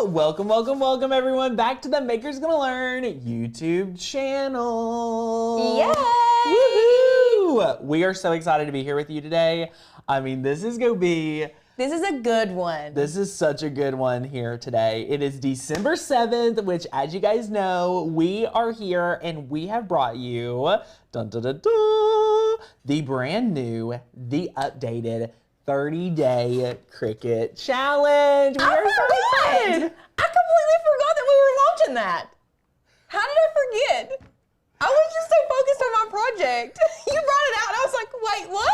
Welcome, welcome, welcome everyone back to the Maker's Gonna Learn YouTube channel. Yay! Woohoo! We are so excited to be here with you today. I mean, this is a good one. This is such a good one here today. It is December 7th, which as you guys know, we are here and we have brought you the brand new, the updated 30-day Cricut challenge. We are so excited. I completely forgot that we were launching that. How did I forget? I was just so focused on my project. You brought it out and I was like, wait, what?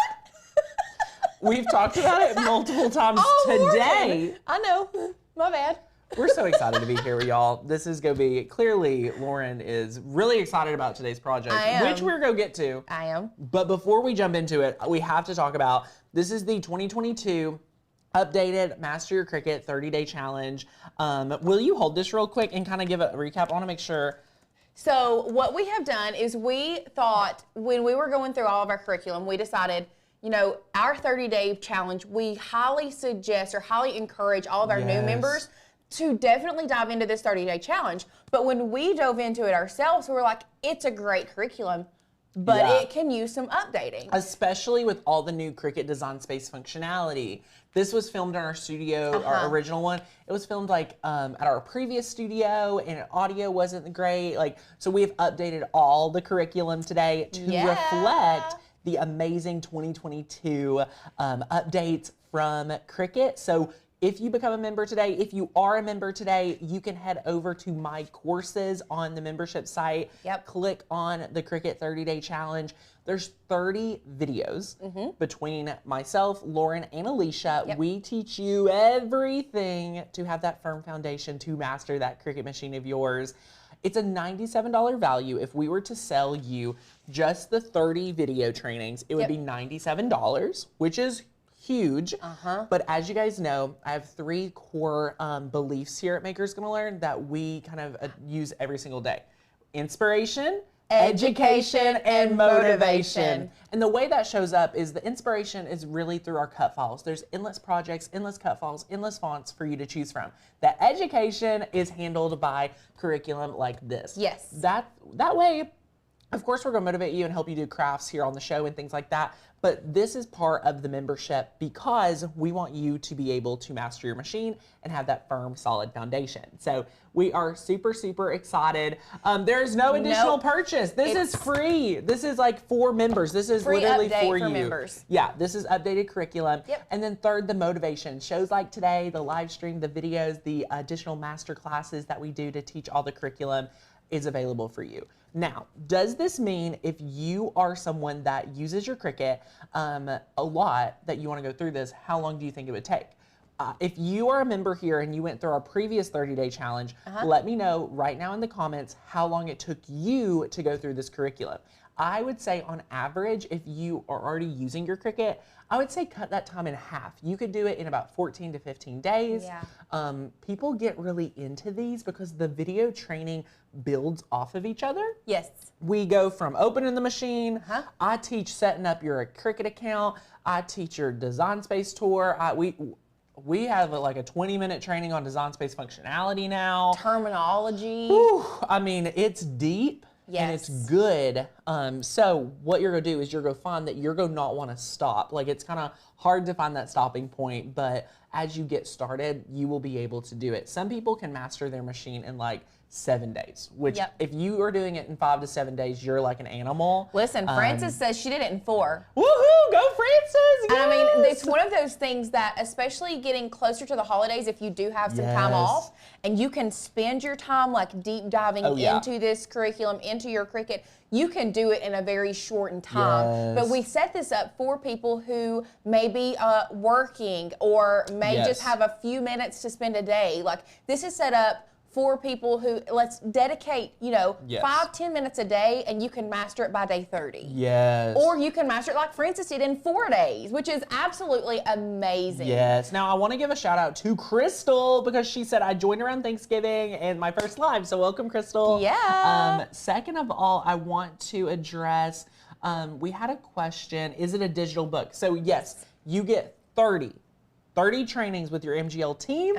We've talked about it multiple times today. Lauren. I know, my bad. We're so excited to be here with y'all. This is going to be, clearly, Lauren is really excited about today's project, which we're going to get to. I am. But before we jump into it, we have to talk about, this is the 2022 updated Master Your Cricut 30-day challenge. Will you hold this real quick and kind of give a recap? I want to make sure. So what we have done is we thought, when we were going through all of our curriculum, we decided, you know, our 30-day challenge, we highly suggest or highly encourage all of our new members to definitely dive into this 30-day challenge. But when we dove into it ourselves, we were like, it's a great curriculum, but it can use some updating. Especially with all the new Cricut Design Space functionality. This was filmed in our studio, our original one. It was filmed like at our previous studio and audio wasn't great. So we've updated all the curriculum today to reflect the amazing 2022 updates from Cricut. So if you become a member today, if you are a member today, you can head over to My Courses on the membership site. Click on the Cricut 30-day challenge. There's 30 videos between myself, Lauren, and Alicia. We teach you everything to have that firm foundation to master that Cricut machine of yours. It's a $97 value. If we were to sell you just the 30 video trainings, it would be $97, which is huge. But as you guys know, I have 3 core beliefs here at Maker's Gonna Learn that we kind of use every single day. Inspiration, education, and motivation. And the way that shows up is the inspiration is really through our cut files. There's endless projects, endless cut files, endless fonts for you to choose from. The education is handled by curriculum like this. That way, of course, we're gonna motivate you and help you do crafts here on the show and things like that. But this is part of the membership because we want you to be able to master your machine and have that firm, solid foundation. So we are super, super excited. There is no additional purchase. This is free. This is like for members. This is literally for you. Members. Yeah, this is updated curriculum. And then third, the motivation. Shows like today, the live stream, the videos, the additional master classes that we do to teach all the curriculum is available for you. Now, does this mean if you are someone that uses your Cricut a lot, that you want to go through this, how long do you think it would take? If you are a member here and you went through our previous 30-day challenge, let me know right now in the comments how long it took you to go through this curriculum. I would say on average, if you are already using your Cricut, I would say cut that time in half. You could do it in about 14 to 15 days. People get really into these because the video training builds off of each other. We go from opening the machine. I teach setting up your Cricut account. I teach your Design Space tour. We have like a 20-minute training on Design Space functionality now. Terminology. Whew, I mean, it's deep. And it's good. So what you're gonna do is you're gonna find that you're gonna not wanna stop. Like it's kind of hard to find that stopping point, but as you get started, you will be able to do it. Some people can master their machine in like 7 days, which if you are doing it in 5 to 7 days, you're like an animal. Listen, Frances says she did it in 4. Woohoo, go Frances! And I mean, it's one of those things that, especially getting closer to the holidays, if you do have some time off, and you can spend your time like deep diving into this curriculum, into your Cricut, you can do it in a very shortened time. But we set this up for people who may be working or may just have a few minutes to spend a day. Like this is set up for people who, let's dedicate, you know, 5-10 minutes a day and you can master it by day 30. Or you can master it like Frances did in 4 days, which is absolutely amazing. Now I want to give a shout out to Crystal because she said I joined around Thanksgiving and my first live, so welcome Crystal. Second of all, I want to address, we had a question, is it a digital book? So yes, you get 30 trainings with your MGL team.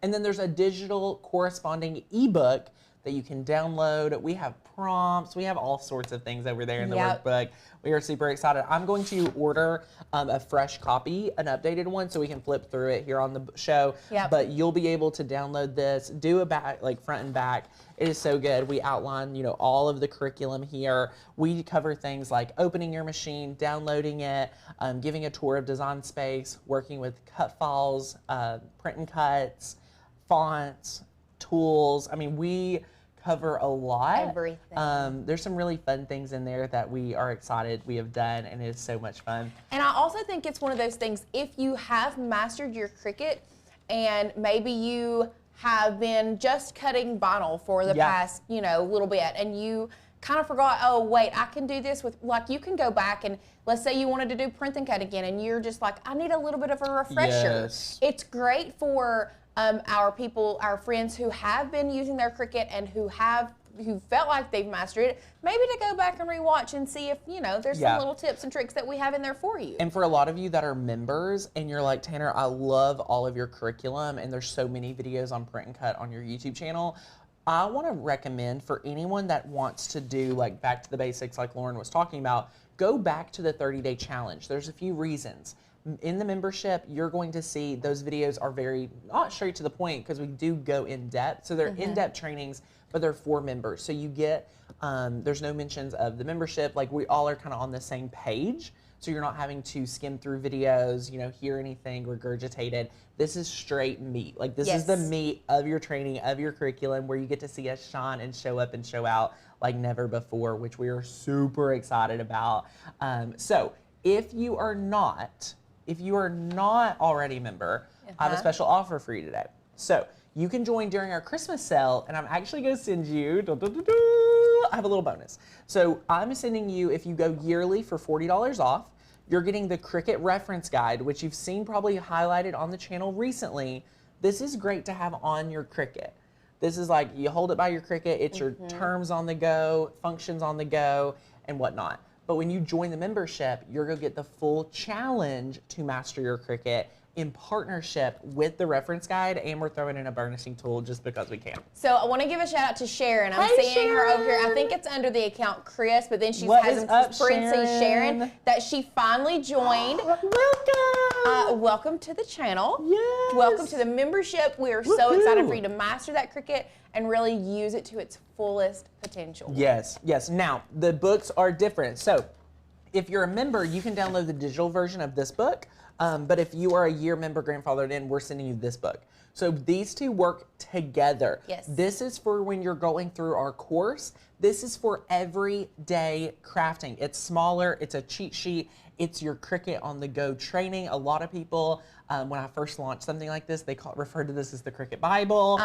And then there's a digital corresponding ebook that you can download. We have prompts. We have all sorts of things over there in the workbook. We are super excited. I'm going to order a fresh copy, an updated one, so we can flip through it here on the show. But you'll be able to download this, do a back, like front and back. It is so good. We outline, you know, all of the curriculum here. We cover things like opening your machine, downloading it, giving a tour of Design Space, working with cut files, print and cuts, fonts, tools. I mean, we cover a lot. Everything. There's some really fun things in there that we are excited we have done, and it is so much fun. And I also think it's one of those things, if you have mastered your Cricut and maybe you have been just cutting vinyl for the past, you know, little bit, and you kind of forgot, oh wait, I can do this with, like, you can go back and let's say you wanted to do print and cut again, and you're just like, I need a little bit of a refresher. It's great for our friends who have been using their Cricut and who felt like they've mastered it, maybe to go back and rewatch and see if, you know, there's some little tips and tricks that we have in there for you. And for a lot of you that are members and you're like, Tanner, I love all of your curriculum and there's so many videos on print and cut on your YouTube channel, I want to recommend for anyone that wants to do like back to the basics like Lauren was talking about, go back to the 30-day challenge. There's a few reasons. In the membership, you're going to see those videos are very, not straight to the point because we do go in depth. So they're in-depth trainings, but they're for members. So you get, there's no mentions of the membership. Like we all are kind of on the same page. So you're not having to skim through videos, you know, hear anything regurgitated. This is straight meat. Like this is the meat of your training, of your curriculum, where you get to see us shine and show up and show out like never before, which we are super excited about. So if you are not already a member, I have a special offer for you today. So you can join during our Christmas sale, and I'm actually going to send you, I have a little bonus. So I'm sending you, if you go yearly for $40 off, you're getting the Cricut reference guide, which you've seen probably highlighted on the channel recently. This is great to have on your Cricut. This is like, you hold it by your Cricut, it's your terms on the go, functions on the go, and whatnot. But when you join the membership, you're going to get the full challenge to master your Cricut in partnership with the reference guide, and we're throwing in a burnishing tool just because we can. So I want to give a shout out to Sharon. I'm seeing her over here. I think it's under the account Chris, but then she has Sharon, that she finally joined. Welcome! Welcome to the channel. Yes. Welcome to the membership. We are so excited for you to master that Cricut and really use it to its fullest potential. Yes, yes. Now, the books are different. So if you're a member, you can download the digital version of this book. But if you are a year member grandfathered in, we're sending you this book. So these two work together. Yes. This is for when you're going through our course. This is for everyday crafting. It's smaller, it's a cheat sheet, it's your Cricut on the go training. A lot of people, when I first launched something like this, they referred to this as the Cricut Bible.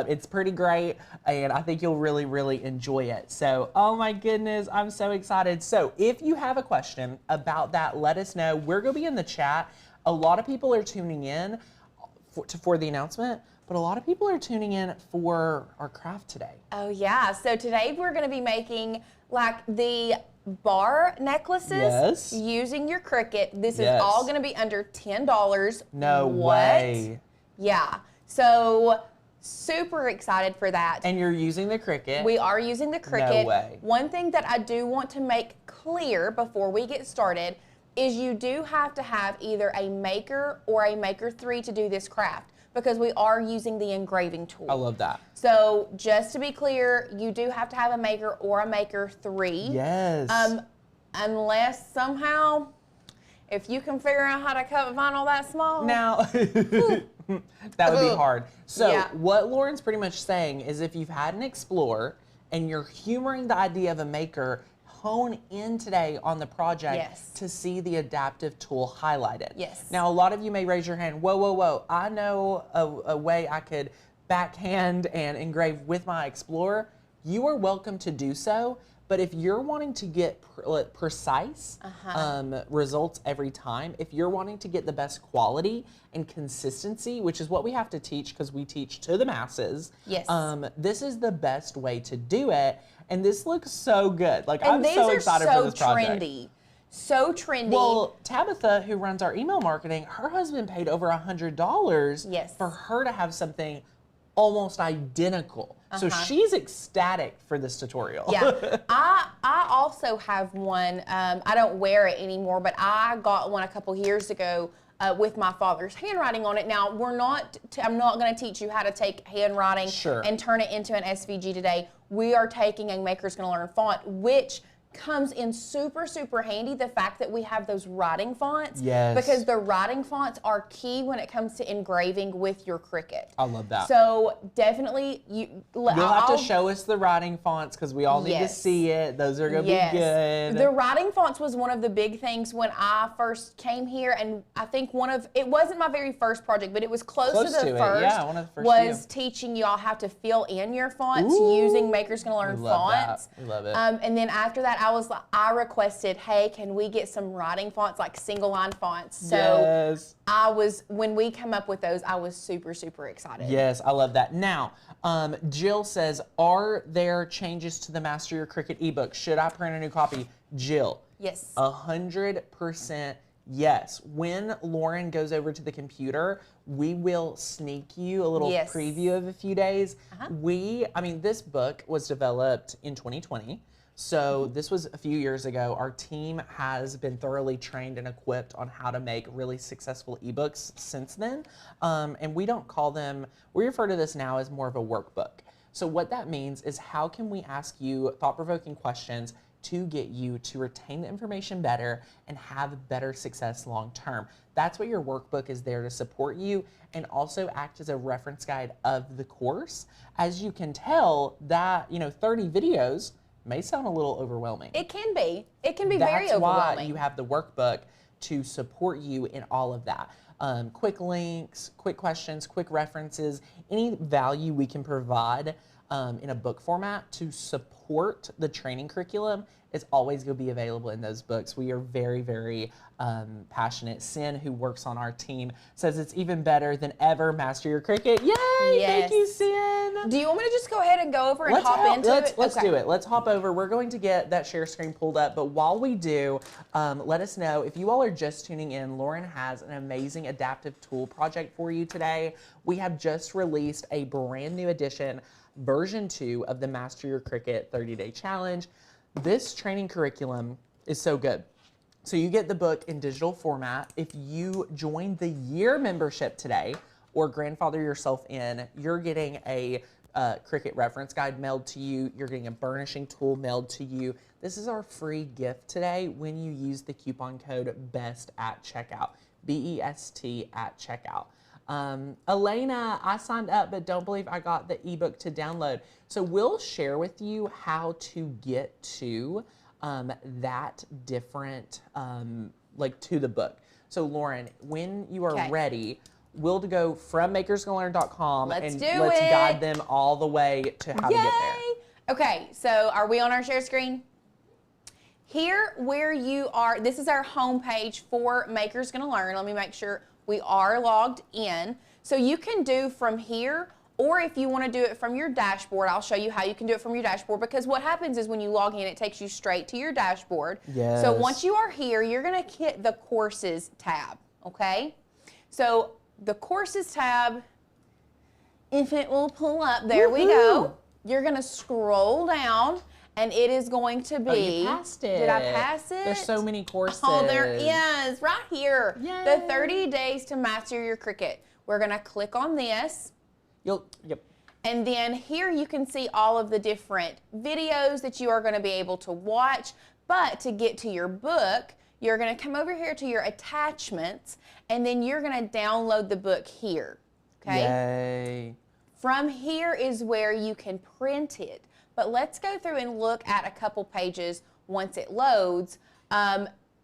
It's pretty great, and I think you'll really, really enjoy it. So, oh my goodness, I'm so excited. So if you have a question about that, let us know. We're gonna be in the chat. A lot of people are tuning in for the announcement, but a lot of people are tuning in for our craft today. Oh yeah, so today we're gonna be making like the bar necklaces using your Cricut. This is all gonna be under $10. No way. Yeah, so super excited for that. And you're using the Cricut. We are using the Cricut. No way. One thing that I do want to make clear before we get started is you do have to have either a Maker or a Maker 3 to do this craft, because we are using the engraving tool. I love that. So just to be clear, you do have to have a Maker or a Maker 3. Yes. Unless somehow, if you can figure out how to cut vinyl that small. Now, that would be hard. So what Lauren's pretty much saying is if you've had an Explorer and you're humoring the idea of a Maker, hone in today on the project to see the adaptive tool highlighted. Yes. Now, a lot of you may raise your hand, whoa, whoa, whoa, I know a way I could backhand and engrave with my Explorer. You are welcome to do so, but if you're wanting to get precise results every time, if you're wanting to get the best quality and consistency, which is what we have to teach because we teach to the masses, this is the best way to do it. And this looks so good. Like, I'm so excited for this project. Trendy. So trendy. Well, Tabitha, who runs our email marketing, her husband paid over $100 yes. for her to have something almost identical. So she's ecstatic for this tutorial. Yeah, I also have one. I don't wear it anymore, but I got one a couple years ago with my father's handwriting on it. Now, I'm not going to teach you how to take handwriting and turn it into an SVG today. We are taking a Maker's Gonna Learn font, which comes in super, super handy, the fact that we have those writing fonts. Yes. Because the writing fonts are key when it comes to engraving with your Cricut. I love that. So definitely, you'll have to show us the writing fonts because we all need to see it. Those are going to be good. The writing fonts was one of the big things when I first came here, and I think it wasn't my very first project, but it was close to the first. Yeah, one of the first. Was teaching y'all how to fill in your fonts using Maker's Gonna Learn fonts. We love it. And then after that, I requested, hey, can we get some writing fonts, like single line fonts? So when we come up with those, I was super, super excited. Yes, I love that. Now, Jill says, are there changes to the Master Your Cricut ebook? Should I print a new copy? Jill. Yes. 100% yes. When Lauren goes over to the computer, we will sneak you a little preview of a few days. This book was developed in 2020. So this was a few years ago. Our team has been thoroughly trained and equipped on how to make really successful ebooks since then. And we refer to this now as more of a workbook. So what that means is, how can we ask you thought-provoking questions to get you to retain the information better and have better success long-term? That's what your workbook is there to support you, and also act as a reference guide of the course. As you can tell, that 30 videos may sound a little overwhelming. It can be. It can be very overwhelming. That's why you have the workbook to support you in all of that. Quick links, quick questions, quick references, any value we can provide in a book format to support the training curriculum is always going to be available in those books. We are very, very passionate. Sin, who works on our team, says it's even better than ever. Master Your Cricut. Yay! Yes. Thank you, Sin. Do you want me to just go ahead and go over and hop into it? Let's do it. Let's hop over. We're going to get that share screen pulled up, but while we do, let us know, if you all are just tuning in, Lauren has an amazing adaptive tool project for you today. We have just released a brand new edition, version 2 of the Master Your Cricut 30-Day Challenge. This training curriculum is so good. So you get the book in digital format. If you join the year membership today or grandfather yourself in, you're getting a Cricut reference guide mailed to you. You're getting a burnishing tool mailed to you. This is our free gift today when you use the coupon code BEST at checkout, BEST at checkout. Elena, I signed up but don't believe I got the ebook to download. So we'll share with you how to get to that different, to the book. So Lauren, when you are ready, we'll go from makersgonnalearn.com and let's guide them all the way to how to get there. Okay, so are we on our share screen? Here where you are, this is our home page for Maker's Gonna Learn. Let me make sure we are logged in. So you can do from here, or if you want to do it from your dashboard, I'll show you how you can do it from your dashboard, because what happens is when you log in, it takes you straight to your dashboard. Yes. So once you are here, you're going to hit the Courses tab, okay? So the Courses tab, if it will pull up, there we go. You're going to scroll down, and it is going to be... Oh, you passed it. Did I pass it? There's so many courses. Oh, there is, right here. Yay. The 30 Days to Master Your Cricut. We're going to click on this. Yep. And then here you can see all of the different videos that you are going to be able to watch. But to get to your book, you're going to come over here to your attachments, and then you're going to download the book here. Okay? Yay. From here is where you can print it. But let's go through and look at a couple pages once it loads.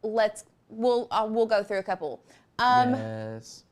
We'll go through a couple. Yes.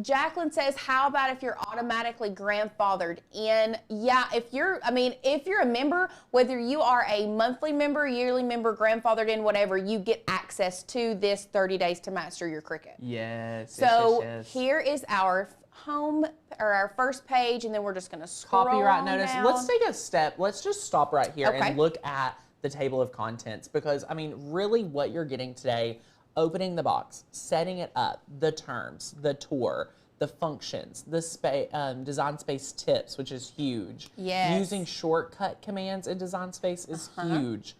Jacqueline says, how about if you're automatically grandfathered in? Yeah, if you're a member, whether you are a monthly member, yearly member, grandfathered in, whatever, you get access to this 30 Days to Master Your Cricut. Yes. So yes. Here is our home, or our first page, and then we're just going to scroll Copyright notice. down. Let's take a step. Let's just stop right here and look at the table of contents, because I mean, really what you're getting today, opening the box, setting it up, the terms, the tour, the functions, the design space tips, which is huge. Yes. Using shortcut commands in design space is huge.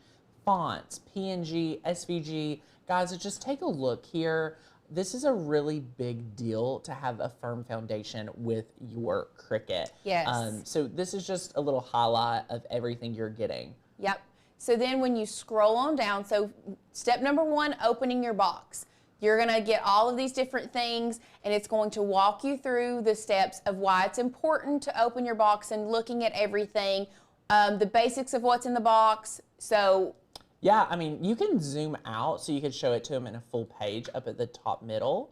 Fonts, PNG, SVG. Guys, just take a look here. This is a really big deal to have a firm foundation with your Cricut. Yes. So this is just a little highlight of everything you're getting. Yep. So then when you scroll on down, so step number 1, opening your box. You're gonna get all of these different things, and it's going to walk you through the steps of why it's important to open your box and looking at everything, the basics of what's in the box. So yeah, I mean, you can zoom out so you can show it to them in a full page up at the top middle.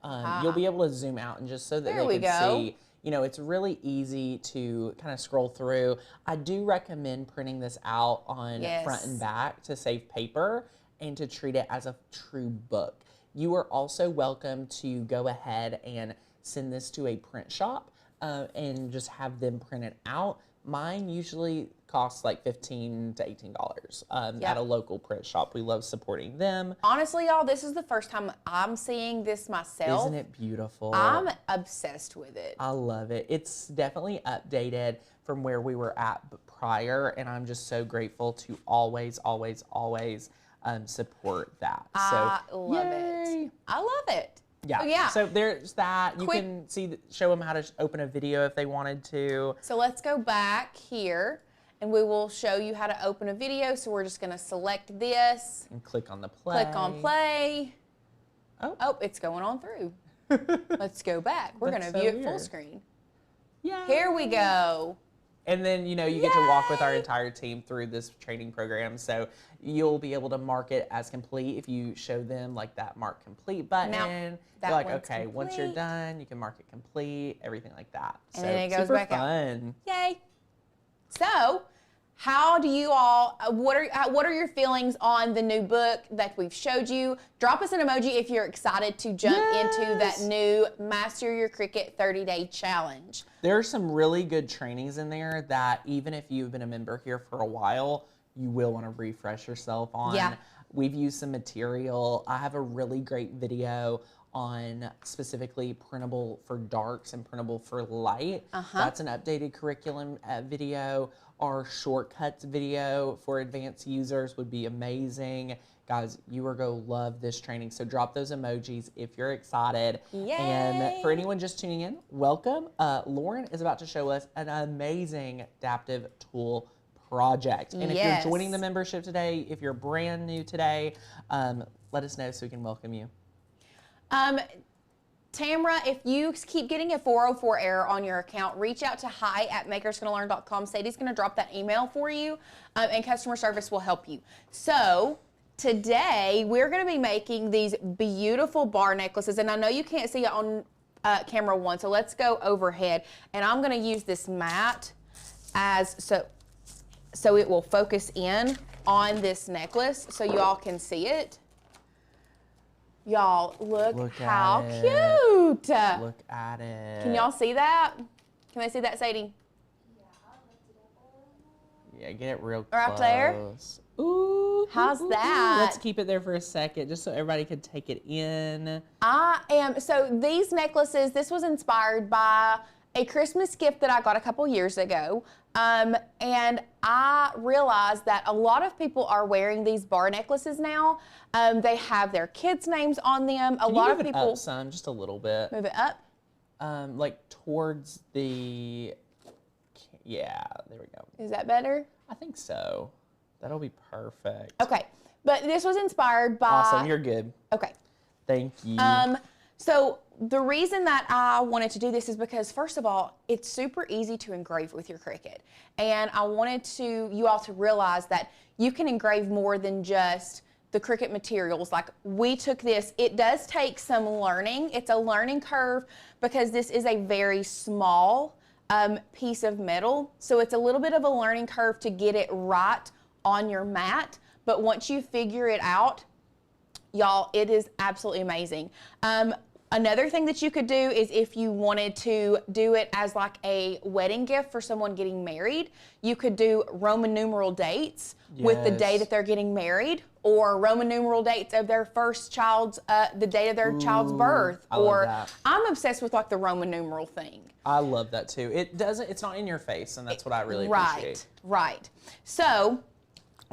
You'll be able to zoom out and just so that they can see. You know, it's really easy to kind of scroll through. I do recommend printing this out on front and back to save paper and to treat it as a true book. You are also welcome to go ahead and send this to a print shop and just have them print it out. Mine usually costs like $15 to $18 at a local print shop. We love supporting them. Honestly, y'all, this is the first time I'm seeing this myself. Isn't it beautiful? I'm obsessed with it. I love it. It's definitely updated from where we were at prior, and I'm just so grateful to always, always, always support that. I love it. I love it. Yeah. So, yeah. So there's that. You can show them how to open a video if they wanted to. So let's go back here and we will show you how to open a video. So we're just going to select this. And click on the play. Click on play. Oh, it's going on through. Let's go back. We're going to view it full screen. Yeah. Here we go. And then, you know, you get to walk with our entire team through this training program. So you'll be able to mark it as complete if you show them like that mark complete button. Now, you're like, okay, once you're done, you can mark it complete, everything like that. And then it goes back fun. Out. Yay. So, how do you all, what are your feelings on the new book that we've showed you? Drop us an emoji if you're excited to jump into that new Master Your Cricut 30-Day Challenge. There are some really good trainings in there that even if you've been a member here for a while, you will want to refresh yourself on. Yeah. We've used some material. I have a really great video on specifically printable for darks and printable for light. That's an updated curriculum video. Our shortcuts video for advanced users would be amazing. Guys, you are going to love this training. So drop those emojis if you're excited. Yay. And for anyone just tuning in, welcome. Lauren is about to show us an amazing adaptive tool project. And if you're joining the membership today, if you're brand new today, let us know so we can welcome you. Tamara, if you keep getting a 404 error on your account, reach out to hi@makersgonnalearn.com. Sadie's going to drop that email for you, and customer service will help you. So today we're going to be making these beautiful bar necklaces, and I know you can't see it on camera 1, so let's go overhead. And I'm going to use this mat as so it will focus in on this necklace so you all can see it. Y'all, look how cute. Look at it. Can y'all see that? Can they see that, Sadie? Yeah, get it real close. Right there? Ooh. How's that? Let's keep it there for a second just so everybody can take it in. So these necklaces, this was inspired by a Christmas gift that I got a couple years ago. And I realized that a lot of people are wearing these bar necklaces now. They have their kids' names on them. A lot of people. Move it up some, just a little bit. Move it up. Like towards the. Yeah, there we go. Is that better? I think so. That'll be perfect. Okay, but this was inspired by. Awesome, you're good. Okay. Thank you. So the reason that I wanted to do this is because, first of all, it's super easy to engrave with your Cricut. And I wanted you all to realize that you can engrave more than just the Cricut materials. Like, we took this, it does take some learning. It's a learning curve because this is a very small piece of metal. So it's a little bit of a learning curve to get it right on your mat. But once you figure it out, y'all, it is absolutely amazing. Another thing that you could do is if you wanted to do it as like a wedding gift for someone getting married, you could do Roman numeral dates with the day that they're getting married, or Roman numeral dates of their first child's, the date of their child's birth. I'm obsessed with like the Roman numeral thing. I love that too. It's not in your face, and that's what I really appreciate. Right. So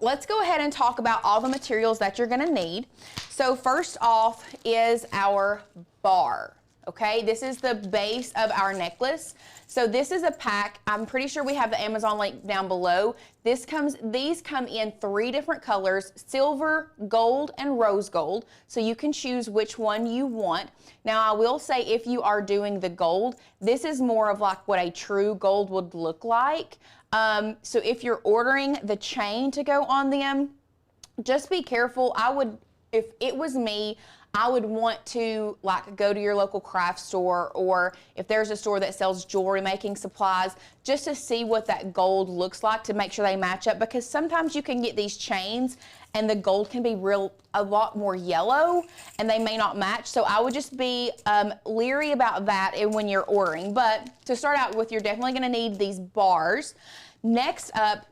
let's go ahead and talk about all the materials that you're gonna need. So first off is our bar, okay? This is the base of our necklace. So this is a pack. I'm pretty sure we have the Amazon link down below. These come in 3 different colors: silver, gold, and rose gold. So you can choose which one you want. Now I will say, if you are doing the gold, this is more of like what a true gold would look like. So if you're ordering the chain to go on them, just be careful. If it was me, I would want to like go to your local craft store, or if there's a store that sells jewelry making supplies, just to see what that gold looks like to make sure they match up, because sometimes you can get these chains and the gold can be a lot more yellow and they may not match. So I would just be leery about that when you're ordering. But to start out with, you're definitely gonna need these bars. Next up,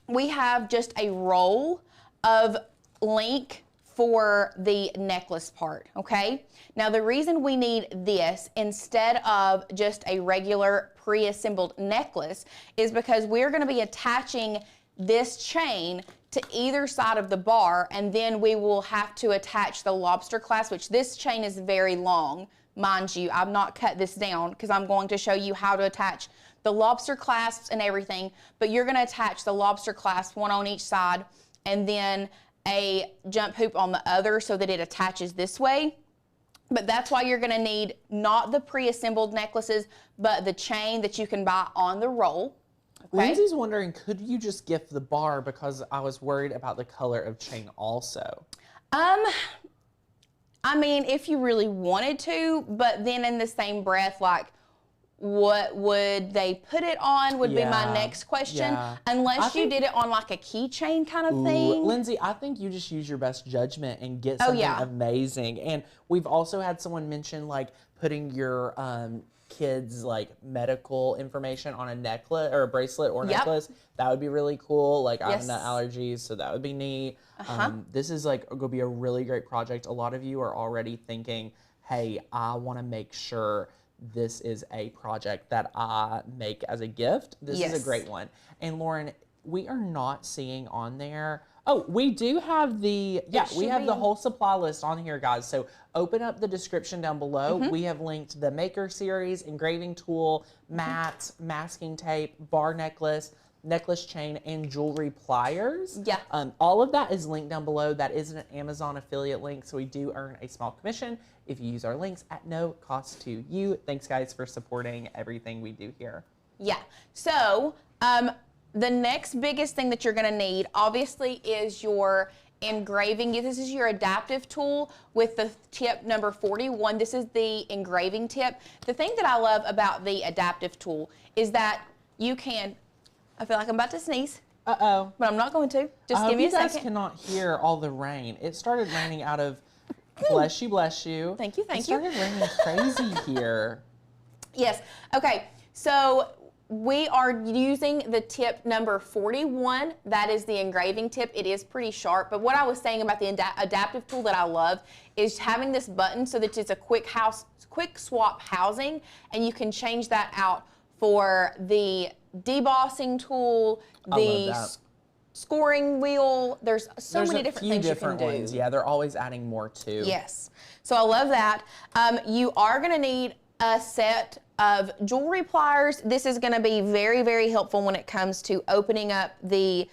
we have just a roll of link for the necklace part, okay? Now the reason we need this instead of just a regular pre-assembled necklace is because we're gonna be attaching this chain to either side of the bar, and then we will have to attach the lobster clasp, which this chain is very long, mind you. I've not cut this down because I'm going to show you how to attach the lobster clasps and everything, but you're gonna attach the lobster clasp, one on each side, and then a jump hoop on the other so that it attaches this way. But that's why you're gonna need not the pre-assembled necklaces, but the chain that you can buy on the roll. Okay? Lindsay's wondering, could you just gift the bar, because I was worried about the color of chain also. I mean, if you really wanted to, but then in the same breath, like, what would they put it on would be my next question. Unless you did it on like a keychain kind of thing. Lindsay, I think you just use your best judgment and get something amazing. And we've also had someone mention like putting your kids' like medical information on a necklace or a bracelet or necklace. That would be really cool. Like I have nut allergies, so that would be neat. This is like going to be a really great project. A lot of you are already thinking, hey, I want to make sure this is a project that I make as a gift. This is a great one. And Lauren, we are not seeing on there. Oh, we do have the, we have the whole supply list on here, guys. So open up the description down below. We have linked the Maker series, engraving tool, mats, masking tape, bar necklace, necklace chain, and jewelry pliers. All of that is linked down below. That is an Amazon affiliate link, so we do earn a small commission if you use our links at no cost to you. Thanks, guys, for supporting everything we do here. So the next biggest thing that you're gonna need, obviously, is your engraving. This is your adaptive tool with the tip number 41. This is the engraving tip. The thing that I love about the adaptive tool is that you can, I feel like I'm about to sneeze. Uh-oh. But I'm not going to. Just give me a second. You guys cannot hear all the rain. It started raining out of, bless you, bless you. Thank you, thank you. It started raining crazy here. Yes. Okay, so we are using the tip number 41. That is the engraving tip. It is pretty sharp, but what I was saying about the adaptive tool that I love is having this button so that it's a quick swap housing, and you can change that out for the debossing tool, the scoring wheel. There's many different things you can do. Ones. Yeah, they're always adding more too. Yes, so I love that. You are gonna need a set of jewelry pliers. This is gonna be very, very helpful when it comes to opening up the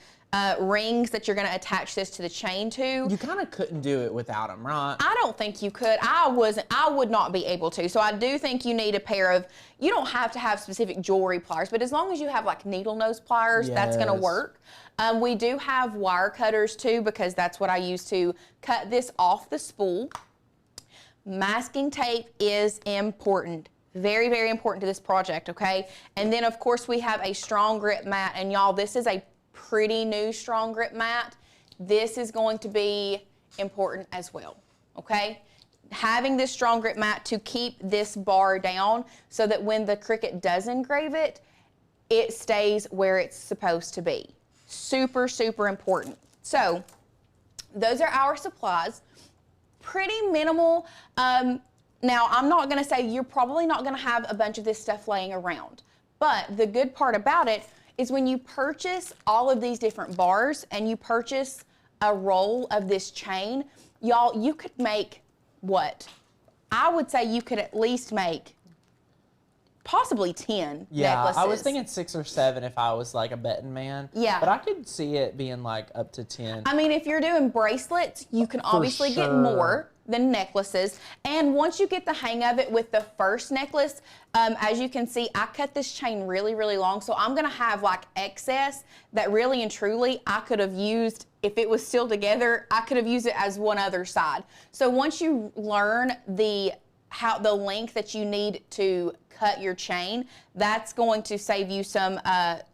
rings that you're gonna attach this to the chain to. You kind of couldn't do it without them, right? I don't think you could. I would not be able to. So I do think you need a pair of, you don't have to have specific jewelry pliers, but as long as you have like needle nose pliers, that's gonna work. We do have wire cutters too, because that's what I use to cut this off the spool. Masking tape is important. Very, very important to this project, okay? And then of course we have a strong grip mat, and y'all, this is a pretty new strong grip mat. This is going to be important as well, okay? having this strong grip mat to keep this bar down so that when the Cricut does engrave it, it stays where it's supposed to be. Super, super important. So those are our supplies. Pretty minimal. Now, I'm not gonna say you're probably not gonna have a bunch of this stuff laying around, but the good part about it is when you purchase all of these different bars and you purchase a roll of this chain, y'all, you could make what? I would say you could at least make possibly 10 necklaces. I was thinking 6 or 7 if I was like a betting man. Yeah. But I could see it being like up to 10. I mean, if you're doing bracelets, you can obviously get more than necklaces. And once you get the hang of it with the first necklace, as you can see, I cut this chain really, really long. So I'm gonna have like excess that really and truly I could have used, if it was still together, I could have used it as one other side. So once you learn the length that you need to cut your chain, that's going to save you some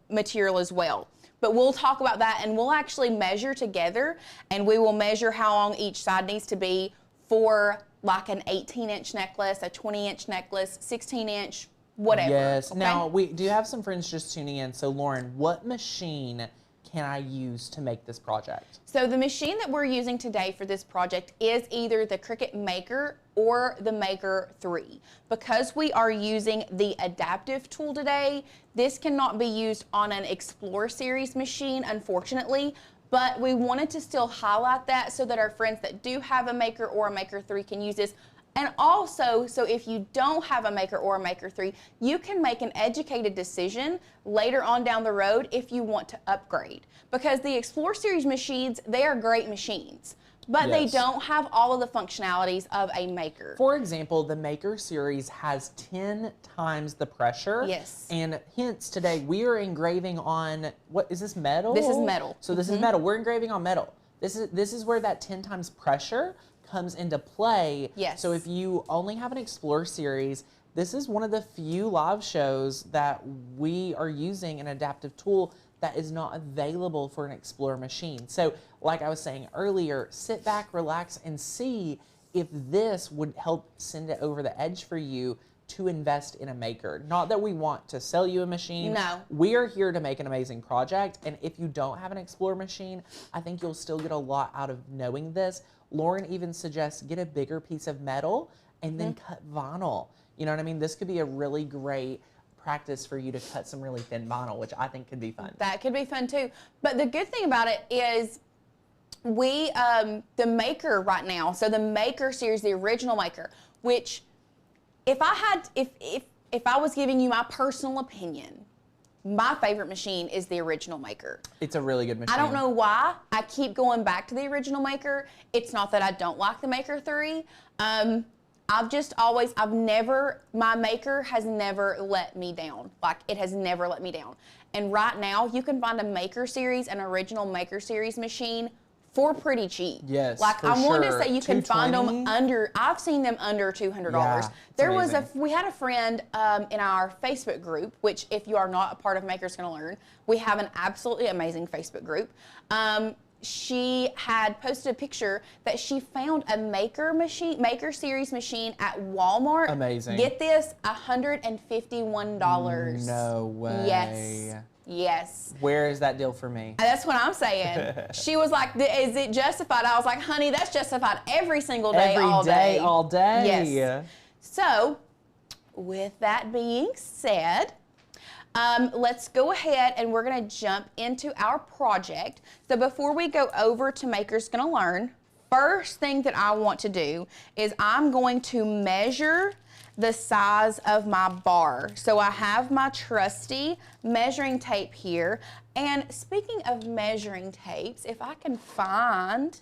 material as well. But we'll talk about that, and we'll actually measure together, and we will measure how long each side needs to be for like an 18-inch necklace, a 20-inch necklace, 16-inch, whatever. Yes. Okay? Now, we do have some friends just tuning in. So, Lauren, what machine can I use to make this project? So the machine that we're using today for this project is either the Cricut Maker or the Maker 3. Because we are using the adaptive tool today, this cannot be used on an Explore series machine, unfortunately, but we wanted to still highlight that so that our friends that do have a Maker or a Maker 3 can use this. And also, so if you don't have a Maker or a Maker 3, you can make an educated decision later on down the road if you want to upgrade. Because the Explore series machines, they are great machines, but they don't have all of the functionalities of a Maker. For example, the Maker series has 10 times the pressure. Yes. And hence today we are engraving on, what is this, metal? This is metal. So this is metal. We're engraving on metal. This is where that 10 times pressure comes into play. Yes. So if you only have an Explore series, this is one of the few live shows that we are using an adaptive tool that is not available for an Explore machine. So like I was saying earlier, sit back, relax, and see if this would help send it over the edge for you to invest in a Maker. Not that we want to sell you a machine. No. We are here to make an amazing project, and if you don't have an Explore machine, I think you'll still get a lot out of knowing this. Lauren even suggests get a bigger piece of metal and then cut vinyl. You know what I mean? This could be a really great practice for you to cut some really thin vinyl, which I think could be fun. That could be fun too. But the good thing about it is we, the Maker right now, so the Maker series, the original Maker, which if I was giving you my personal opinion, my favorite machine is the original Maker. It's a really good machine. I don't know why I keep going back to the original Maker. It's not that I don't like the Maker 3. My Maker has never let me down. Like, it has never let me down. And right now, you can find a Maker series, an original Maker series machine for pretty cheap. Yes, like for I'm willing to sure. say you can find them $220? I've seen them under $200. Yeah, We had a friend in our Facebook group, which if you are not a part of Maker's Gonna Learn, we have an absolutely amazing Facebook group. She had posted a picture that she found a Maker series machine at Walmart. Amazing. Get this, $151. No way. Yes. Yes. Where is that deal for me? That's what I'm saying. She was like, is it justified? I was like, honey, that's justified every single day, all day. All day. Yes. So, with that being said, let's go ahead and we're going to jump into our project. So before we go over to Maker's Gonna Learn, first thing that I want to do is I'm going to measure the size of my bar. So I have my trusty measuring tape here. And speaking of measuring tapes, if I can find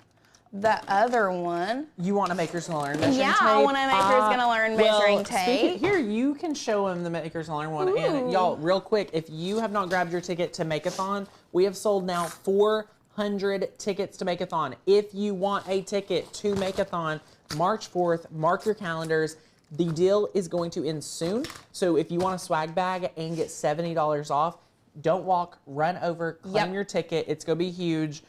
the other one. You want a Maker's Gonna Learn measuring tape? Yeah, I want a Maker's Gonna Learn measuring tape. Here, you can show them the Maker's Gonna Learn one. Ooh. And y'all, real quick, if you have not grabbed your ticket to Make-a-thon, we have sold now 400 tickets to Make-a-thon. If you want a ticket to Make-a-thon, March 4th, mark your calendars. The deal is going to end soon. So if you want a swag bag and get $70 off, don't walk, run over, claim your ticket. It's gonna be huge.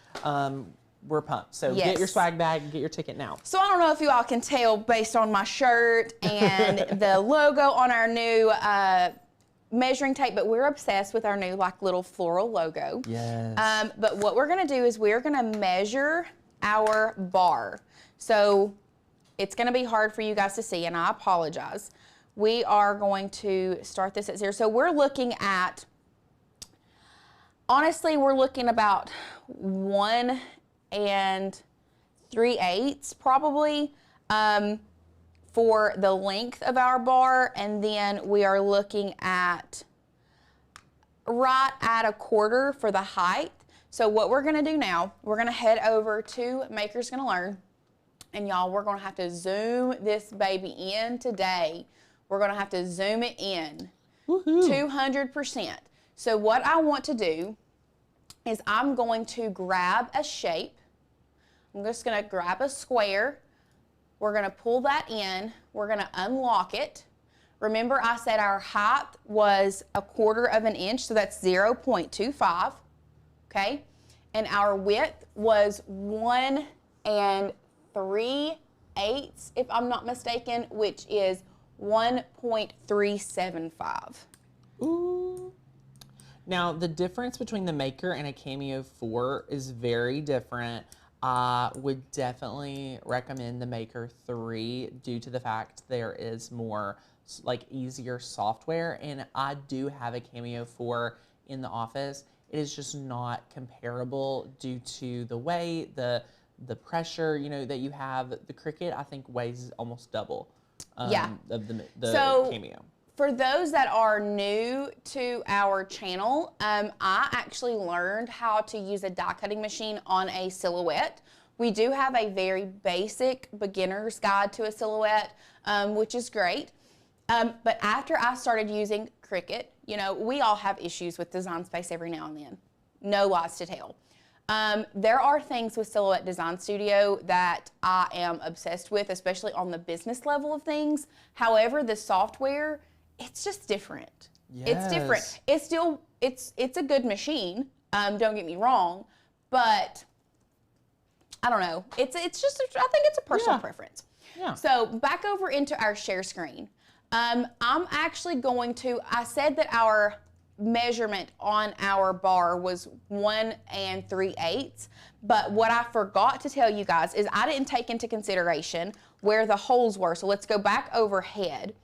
we're pumped. So get your swag bag and get your ticket now. So I don't know if you all can tell based on my shirt and the logo on our new measuring tape, but we're obsessed with our new like little floral logo. Yes. But what we're gonna do is we're gonna measure our bar. So it's gonna be hard for you guys to see, and I apologize. We are going to start this at 0. So we're looking at, honestly, we're looking about 1 3/8 probably for the length of our bar, and then we are looking at right at 1/4 for the height. So what we're gonna do now, we're gonna head over to Maker's Gonna Learn, and y'all, we're gonna have to zoom this baby in today. We're gonna have to zoom it in 200%. So what I want to do is I'm going to grab a shape. I'm just gonna grab a square. We're gonna pull that in. We're gonna unlock it. Remember I said our height was 1/4 inch, so that's 0.25, okay? And our width was 1 3/8, if I'm not mistaken, which is 1.375. Ooh. Now, the difference between the Maker and a Cameo 4 is very different. I would definitely recommend the Maker 3 due to the fact there is more like easier software, and I do have a Cameo 4 in the office. It is just not comparable due to the weight, the pressure, you know, that you have. The Cricut, I think, weighs almost double of the Cameo. For those that are new to our channel, I actually learned how to use a die cutting machine on a silhouette. We do have a very basic beginner's guide to a silhouette, which is great. But after I started using Cricut, you know, we all have issues with Design Space every now and then. No lies to tell. There are things with Silhouette Design Studio that I am obsessed with, especially on the business level of things. However, the software, it's just different. Yes. It's different. It's still, it's a good machine. Don't get me wrong, but I don't know. It's just, I think it's a personal preference. Yeah. So back over into our share screen. I'm actually going to, I said that our measurement on our bar was 1 3/8, but what I forgot to tell you guys is I didn't take into consideration where the holes were. So let's go back overhead,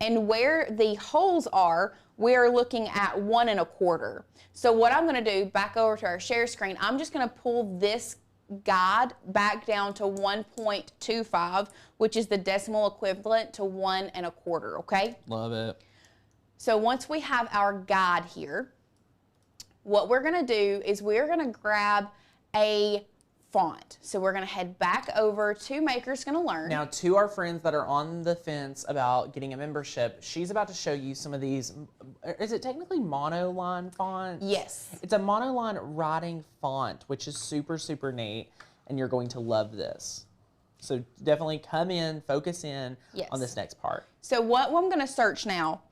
and where the holes are, we're looking at 1 1/4. So what I'm gonna do, back over to our share screen, I'm just gonna pull this guide back down to 1.25, which is the decimal equivalent to 1 1/4, okay? Love it. So once we have our guide here, what we're gonna do is we're gonna grab a font. So we're gonna head back over to Maker's Gonna Learn. Now, to our friends that are on the fence about getting a membership, she's about to show you some of these. Is it technically monoline font? Yes. It's a monoline writing font, which is super, super neat, and you're going to love this. So definitely come in, focus in on this next part. So what I'm gonna search now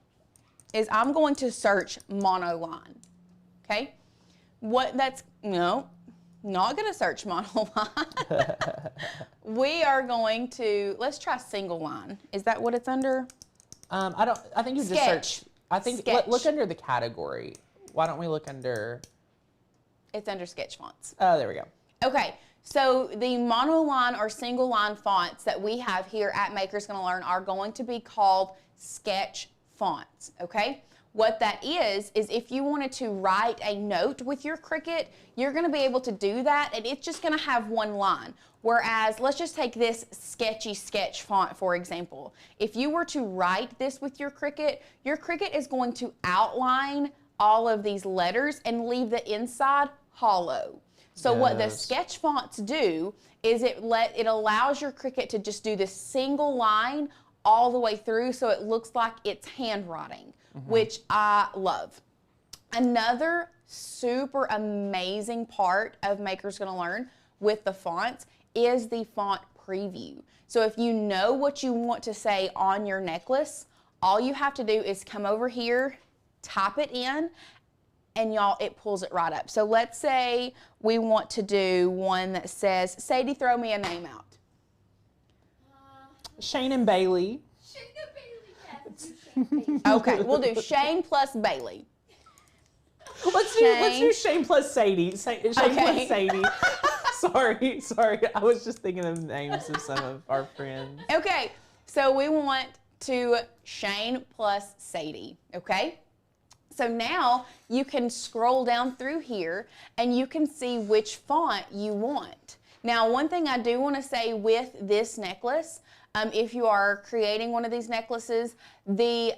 is I'm going to search monoline, okay? No, not gonna search monoline. We are going to, let's try single line. Is that what it's under? I think you just search. I think, Sketch. look under the category. Why don't we look under? It's under sketch fonts. Oh, there we go. Okay, so the monoline or single line fonts that we have here at Maker's Gonna Learn are going to be called sketch fonts, okay? What that is if you wanted to write a note with your Cricut, you're gonna be able to do that, and it's just gonna have one line. Whereas, let's just take this sketchy sketch font, for example. If you were to write this with your Cricut is going to outline all of these letters and leave the inside hollow. So what the sketch fonts do is it allows your Cricut to just do this single line all the way through, so it looks like it's handwriting, which I love. Another super amazing part of Maker's Gonna Learn with the fonts is the font preview. So if you know what you want to say on your necklace, all you have to do is come over here, type it in, and y'all, it pulls it right up. So let's say we want to do one that says, Sadie, throw me a name out. Shane and Bailey. Shane and Bailey, yes. Okay, we'll do Shane plus Bailey. Let's do Shane plus Sadie. Shane plus Sadie. Sorry. I was just thinking of names of some of our friends. Okay, so we want to Shane plus Sadie, okay? So now you can scroll down through here and you can see which font you want. Now, one thing I do want to say with this necklace, if you are creating one of these necklaces, the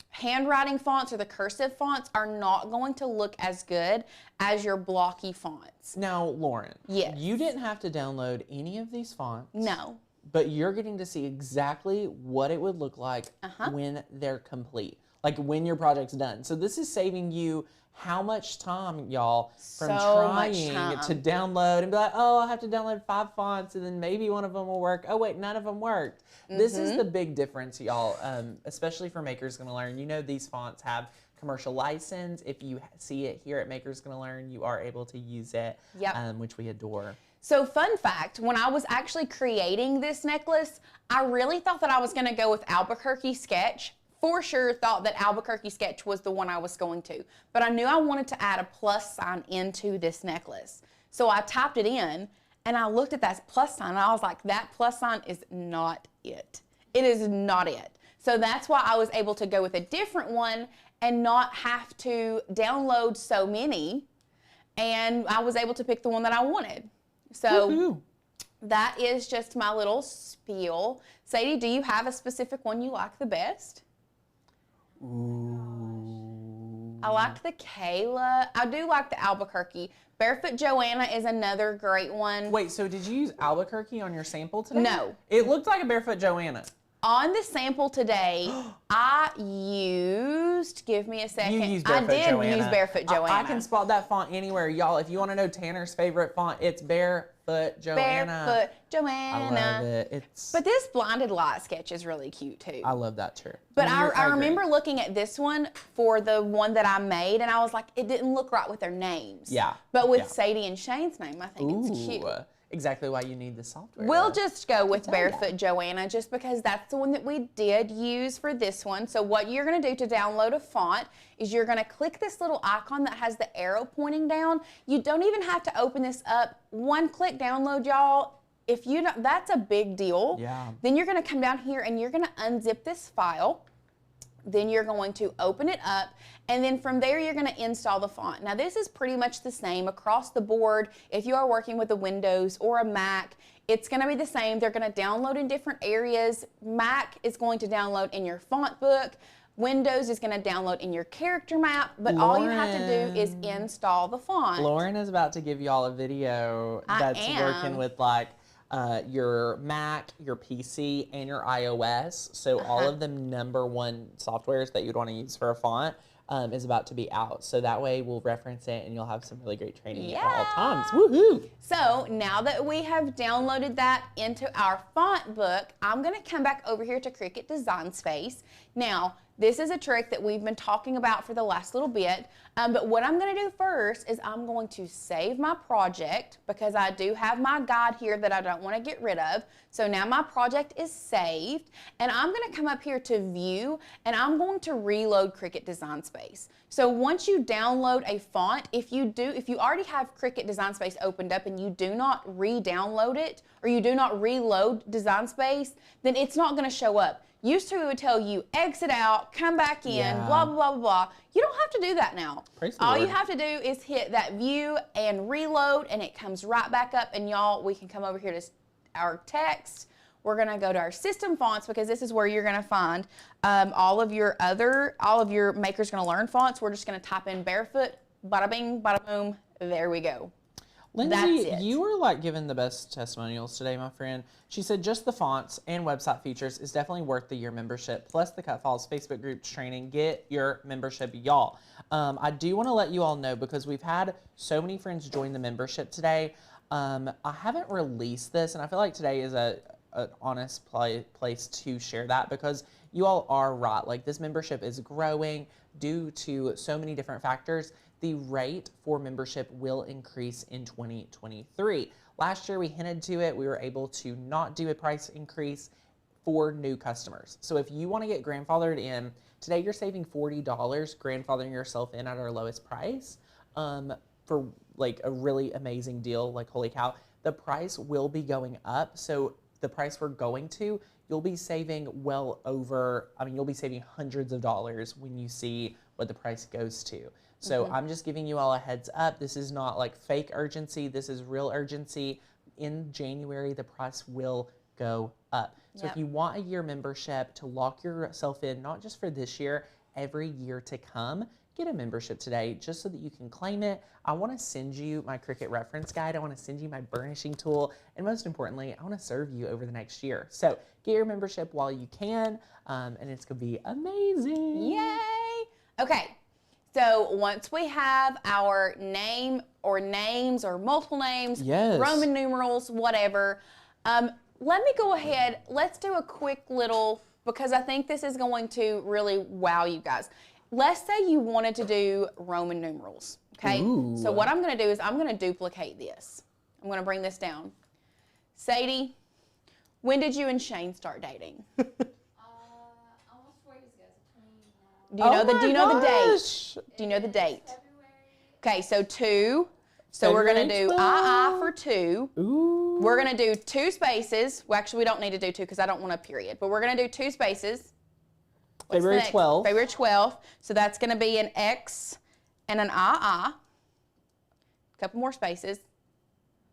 handwriting fonts or the cursive fonts are not going to look as good as your blocky fonts. Now, Lauren, yes. You didn't have to download any of these fonts. No. But you're getting to see exactly what it would look like when they're complete, like when your project's done. So this is saving you how much time, y'all, from trying to download and be like, oh, I'll have to download 5 fonts and then maybe one of them will work. Oh, wait, none of them worked. This is the big difference, y'all, especially for Maker's Gonna Learn. You know these fonts have commercial license. If you see it here at Maker's Gonna Learn, you are able to use it, which we adore. So fun fact, when I was actually creating this necklace, I really thought that I was gonna go with Albuquerque Sketch. For sure thought that Albuquerque Sketch was the one I was going to, but I knew I wanted to add a plus sign into this necklace. So I typed it in and I looked at that plus sign and I was like, that plus sign is not it. It is not it. So that's why I was able to go with a different one and not have to download so many. And I was able to pick the one that I wanted. So that is just my little spiel. Sadie, do you have a specific one you like the best? Ooh. I liked the Kayla. I do like the Albuquerque. Barefoot Joanna is another great one. Wait, so did you use Albuquerque on your sample today? No. It looked like a Barefoot Joanna. On the sample today, I used, give me a second. You used Barefoot Joanna. I did use Barefoot Joanna. I can spot that font anywhere. Y'all, if you want to know Tanner's favorite font, it's Barefoot Joanna. Barefoot Joanna. I love it. But this blinded light sketch is really cute too. I love that too. But I remember looking at this one for the one that I made, and I was like, it didn't look right with their names. Yeah. But with Sadie and Shane's name, I think it's cute. Exactly why you need the software. We'll just go with Barefoot Joanna just because that's the one that we did use for this one. So what you're going to do to download a font is you're going to click this little icon that has the arrow pointing down. You don't even have to open this up. One click download, y'all. If you don't, that's a big deal. Yeah. Then you're going to come down here and you're going to unzip this file. Then you're going to open it up, and then from there you're going to install the font. Now this is pretty much the same across the board. If you are working with a Windows or a Mac, it's going to be the same. They're going to download in different areas. Mac is going to download in your font book. Windows is going to download in your character map, but all you have to do is install the font. Lauren is about to give y'all a video that's working with like your Mac, your PC, and your iOS. So all of the #1 softwares that you'd want to use for a font is about to be out. So that way we'll reference it and you'll have some really great training at all times. Woohoo! So now that we have downloaded that into our font book, I'm going to come back over here to Cricut Design Space. Now, this is a trick that we've been talking about for the last little bit, but what I'm going to do first is I'm going to save my project because I do have my guide here that I don't want to get rid of. So now my project is saved, and I'm going to come up here to View, and I'm going to reload Cricut Design Space. So once you download a font, if you already have Cricut Design Space opened up and you do not re-download it, or you do not reload Design Space, then it's not going to show up. Used to, it would tell you, exit out, come back in, blah, blah, blah, blah, blah. You don't have to do that now. All you have to do is hit that view and reload, and it comes right back up. And y'all, we can come over here to our text. We're going to go to our system fonts because this is where you're going to find all of your Maker's Gonna Learn fonts. We're just going to type in Barefoot, bada bing, bada boom. There we go. Lindsay, you were like giving the best testimonials today, my friend. She said just the fonts and website features is definitely worth the year membership, plus the Cut Files Facebook groups training. Get your membership, y'all. I do want to let you all know because we've had so many friends join the membership today. I haven't released this, and I feel like today is an honest place to share that because you all are right. Like, this membership is growing due to so many different factors. The rate for membership will increase in 2023. Last year we hinted to it. We were able to not do a price increase for new customers. So if you want to get grandfathered in, today you're saving $40 grandfathering yourself in at our lowest price for like a really amazing deal, like holy cow. The price will be going up. So the price we're going to, you'll be saving well over, I mean, you'll be saving hundreds of dollars when you see what the price goes to. So I'm just giving you all a heads up. This is not like fake urgency. This is real urgency. In January, the price will go up. So if you want a year membership to lock yourself in, not just for this year, every year to come, get a membership today just so that you can claim it. I want to send you my Cricut reference guide. I want to send you my burnishing tool. And most importantly, I want to serve you over the next year. So get your membership while you can, and it's going to be amazing. Yay! Okay. So once we have our name or names or multiple names, Roman numerals, whatever, let me go ahead. Let's do a quick little, because I think this is going to really wow you guys. Let's say you wanted to do Roman numerals, okay? Ooh. So what I'm going to do is I'm going to duplicate this. I'm going to bring this down. Sadie, when did you and Shane start dating? Almost 4 years ago, so 29. Do you know the date? Do you know the date? February. Okay, so 2. So we're going to do I for 2. Ooh. We're going to do 2 spaces. Well, actually, we don't need to do 2 because I don't want a period. But we're going to do 2 spaces. February 12th. February 12th. So that's going to be an X and an I. A couple more spaces.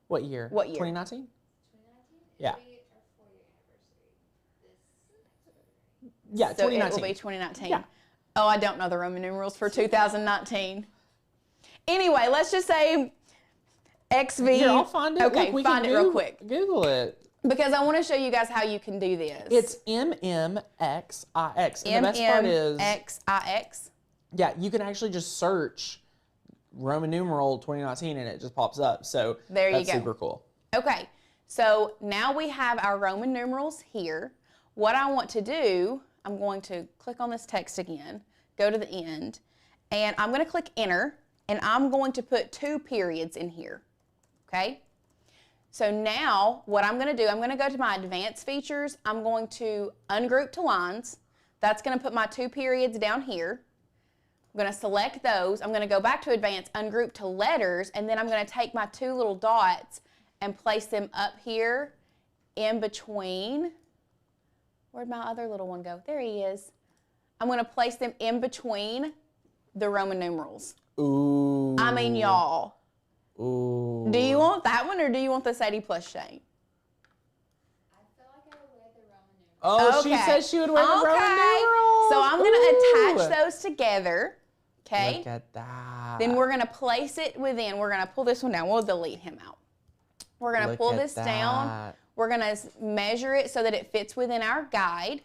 What year? What year? 2019? 2019? Yeah. It'll be our 4-year anniversary. Yeah, So 2019. it will be 2019. Yeah. Oh, I don't know the Roman numerals for 2019. Anyway, let's just say XV. Here, I'll find it. Okay, Look, we find can it real quick. Google it. Because I want to show you guys how you can do this. It's MMXIX. And the best part is, MMXIX. yeah, you can actually just search Roman numeral 2019 and it just pops up. So There you that's go. super cool. Okay, so now we have our Roman numerals here. What I want to do, I'm going to click on this text again, go to the end, and I'm going to click enter, and I'm going to put 2 periods in here, okay? So now what I'm going to do, I'm going to go to my advanced features. I'm going to ungroup to lines. That's going to put my 2 periods down here. I'm going to select those. I'm going to go back to advanced, ungroup to letters, and then I'm going to take my 2 little dots and place them up here in between. Where'd my other little one go? There he is. I'm going to place them in between the Roman numerals. Ooh. I mean, y'all. Ooh. Do you want that one or do you want the Sadie plus Shane? I feel like I would wear the Roman numerals. Oh, she said she would wear the Roman numerals. So I'm going to Ooh. attach those together. Okay. Look at that. Then we're going to place it within. We're going to pull this one down. We'll delete him out. We're going to Look pull at this down. that. We're going to measure it so that it fits within our guide.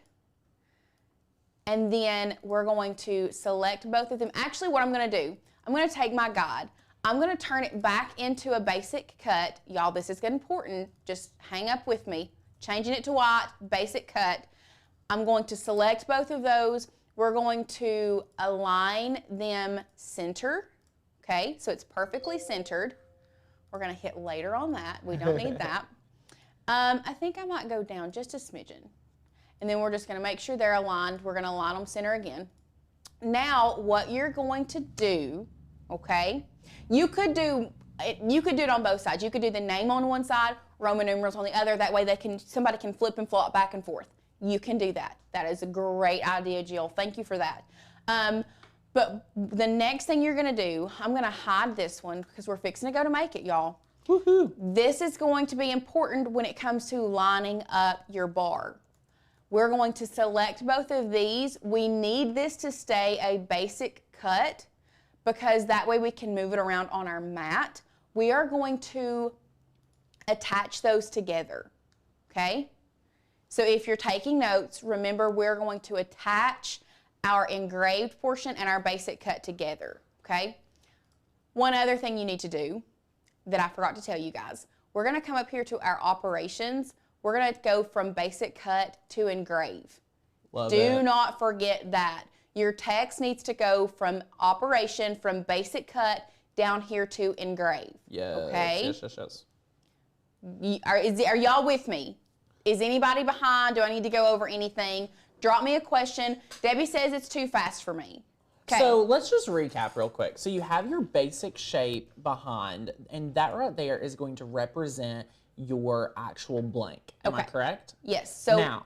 And then we're going to select both of them. Actually, what I'm going to do, I'm going to take my guide. I'm going to turn it back into a basic cut. Y'all, this is important. Just hang up with me. Changing it to white, basic cut. I'm going to select both of those. We're going to align them center. Okay, so it's perfectly centered. We're going to hit later on that. We don't need that. I think I might go down just a smidgen. And then we're just going to make sure they're aligned. We're going to align them center again. Now, what you're going to do, okay, you could do it on both sides. You could do the name on one side, Roman numerals on the other. That way somebody can flip and flop back and forth. You can do that. That is a great idea, Jill. Thank you for that. But the next thing you're going to do, I'm going to hide this one because we're fixing to go to make it, y'all. Woohoo. This is going to be important when it comes to lining up your bar. We're going to select both of these. We need this to stay a basic cut because that way we can move it around on our mat. We are going to attach those together, okay? So if you're taking notes, remember we're going to attach our engraved portion and our basic cut together, okay? One other thing you need to do that I forgot to tell you guys, we're gonna come up here to our operations. We're gonna go from basic cut to engrave. Do not forget that. Your text needs to go from operation, from basic cut, down here to engrave. Yes, okay? Yes. Are y'all with me? Is anybody behind? Do I need to go over anything? Drop me a question. Debbie says it's too fast for me. Okay. So let's just recap real quick. So you have your basic shape behind, and that right there is going to represent your actual blank. Am I correct? Yes. So now,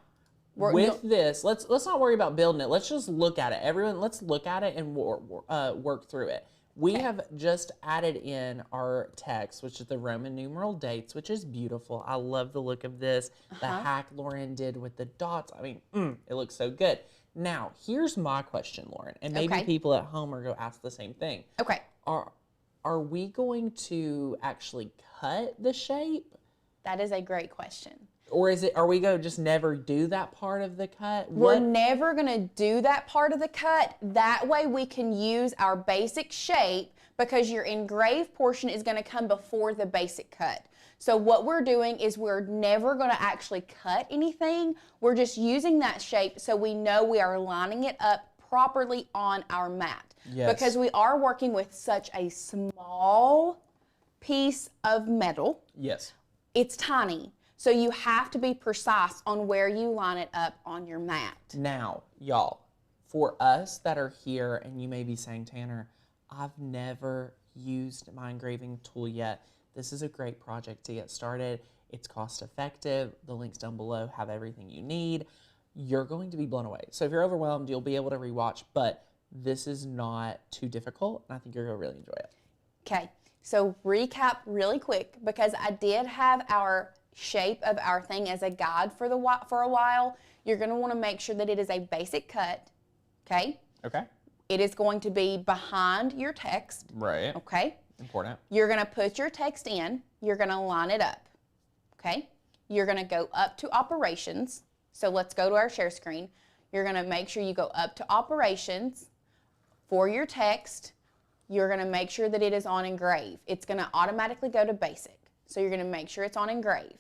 with this, let's not worry about building it. Let's just look at it. Everyone, let's look at it and work through it. We have just added in our text, which is the Roman numeral dates, which is beautiful. I love the look of this. The hack Lauren did with the dots. I mean, it looks so good. Now, here's my question, Lauren, and maybe people at home are going to ask the same thing. Okay. Are we going to actually cut the shape? That is a great question. Or are we going to just never do that part of the cut? We're never going to do that part of the cut. That way we can use our basic shape, because your engraved portion is going to come before the basic cut. So what we're doing is we're never going to actually cut anything. We're just using that shape so we know we are lining it up properly on our mat. Yes. Because we are working with such a small piece of metal. Yes. It's tiny. So you have to be precise on where you line it up on your mat. Now, y'all, for us that are here, and you may be saying, Tanner, I've never used my engraving tool yet. This is a great project to get started. It's cost effective. The links down below have everything you need. You're going to be blown away. So if you're overwhelmed, you'll be able to rewatch, but this is not too difficult, and I think you're going to really enjoy it. Okay, so recap really quick, because I did have our shape of our thing as a guide for a while. You're going to want to make sure that it is a basic cut, okay? Okay. It is going to be behind your text. Right. Okay? Important. You're going to put your text in. You're going to line it up, okay? You're going to go up to operations. So let's go to our share screen. You're going to make sure you go up to operations. For your text, you're going to make sure that it is on engrave. It's going to automatically go to basic. So you're going to make sure it's on engrave.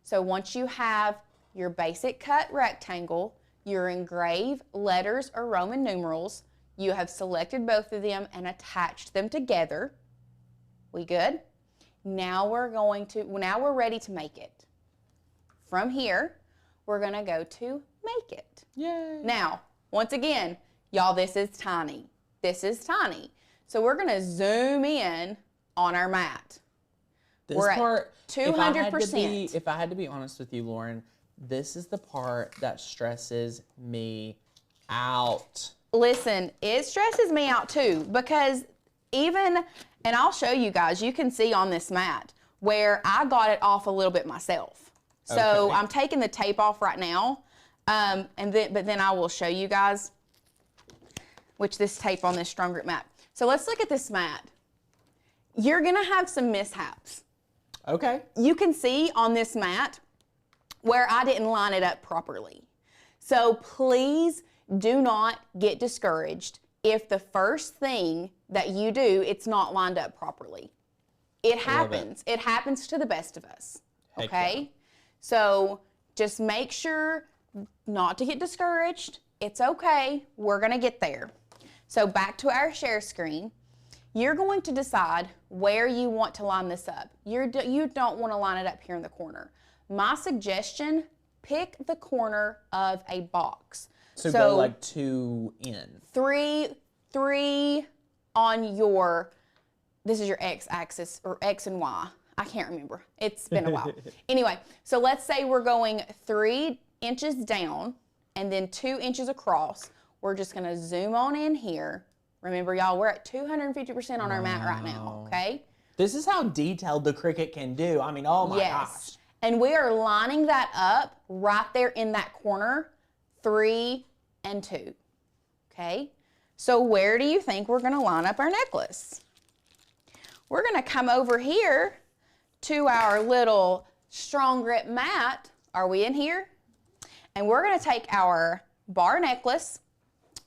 So once you have your basic cut rectangle, your engrave letters or Roman numerals, you have selected both of them and attached them together. We good? Now we're ready to make it. From here, we're going to go to make it. Yay. Now, once again, y'all, this is tiny. This is tiny. So we're going to zoom in on our mat. This we're part, at 200%. If I had to be honest with you, Lauren, this is the part that stresses me out. Listen, it stresses me out too, because and I'll show you guys, you can see on this mat where I got it off a little bit myself. So I'm taking the tape off right now, but then I will show you guys this tape on this strong grip mat. So let's look at this mat. You're gonna have some mishaps. Okay. You can see on this mat where I didn't line it up properly. So please do not get discouraged if the first thing that you do, it's not lined up properly. It happens. It happens to the best of us. Okay? Yeah. So just make sure not to get discouraged. It's okay. We're going to get there. So back to our share screen. You're going to decide where you want to line this up. You don't want to line it up here in the corner. My suggestion, pick the corner of a box. So go like 2 in. 3 on your, this is your x-axis, or x and y. I can't remember. It's been a while. Anyway, so let's say we're going 3 inches down and then 2 inches across. We're just going to zoom on in here. Remember, y'all, we're at 250% on our mat right now, okay? This is how detailed the Cricut can do. I mean, oh my gosh. And we are lining that up right there in that corner, 3 and 2, okay? So where do you think we're gonna line up our necklace? We're gonna come over here to our little strong grip mat. Are we in here? And we're gonna take our bar necklace.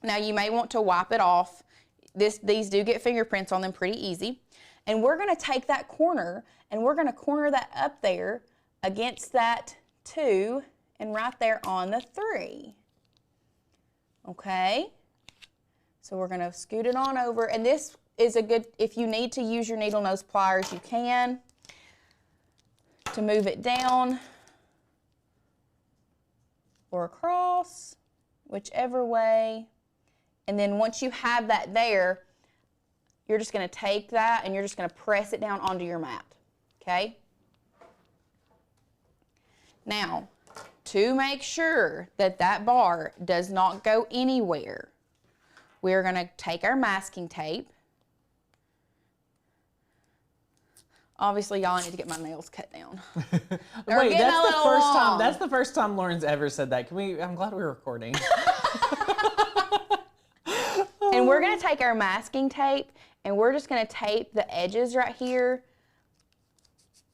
Now you may want to wipe it off. These do get fingerprints on them pretty easy. And we're gonna take that corner and we're gonna corner that up there against that 2 and right there on the 3. Okay. So we're going to scoot it on over. And this is a good, if you need to use your needle nose pliers, you can, to move it down or across, whichever way. And then once you have that there, you're just going to take that and you're just going to press it down onto your mat. Okay? Now, to make sure that that bar does not go anywhere, we're going to take our masking tape. Obviously, y'all need to get my nails cut down. Wait, that's the first time Lauren's ever said that. I'm glad we're recording. And we're going to take our masking tape and we're just going to tape the edges right here,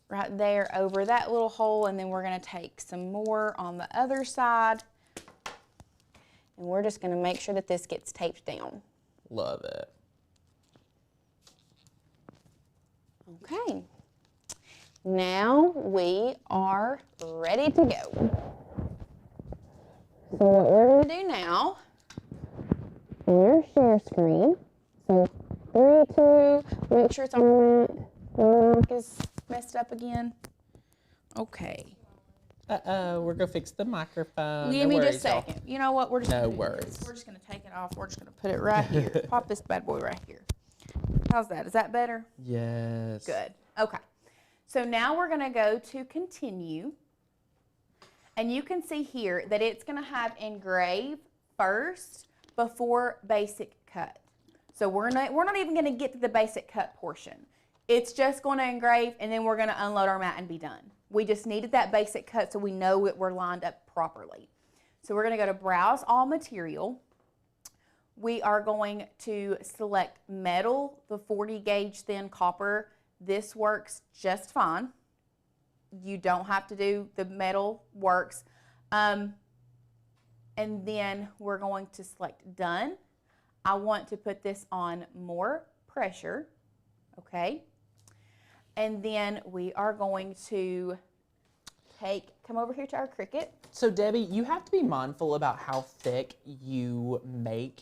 right there over that little hole, and then we're going to take some more on the other side. And we're just going to make sure that this gets taped down. Love it. Okay. Now we are ready to go. So what we're going to do now, on your share screen, so 3, 2, make sure it's on the mat. The mic is messed up again. Okay. We're going to fix the microphone. Give me just a second. You know what? We're just No gonna worries. We're just going to take it off. We're just going to put it right here. Pop this bad boy right here. How's that? Is that better? Yes. Good. Okay. So now we're going to go to continue. And you can see here that it's going to have engrave first before basic cut. So we're not even going to get to the basic cut portion. It's just going to engrave, and then we're going to unload our mat and be done. We just needed that basic cut so we know that we're lined up properly. So we're going to go to Browse All Material. We are going to select metal, the 40 gauge thin copper. This works just fine. You don't have to do the metal works. And then we're going to select Done. I want to put this on more pressure, okay? And then we are going to come over here to our Cricut. So Debbie, you have to be mindful about how thick you make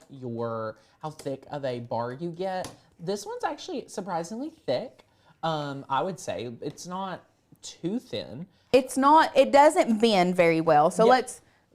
how thick of a bar you get. This one's actually surprisingly thick. I would say it's not too thin. It doesn't bend very well. So yeah.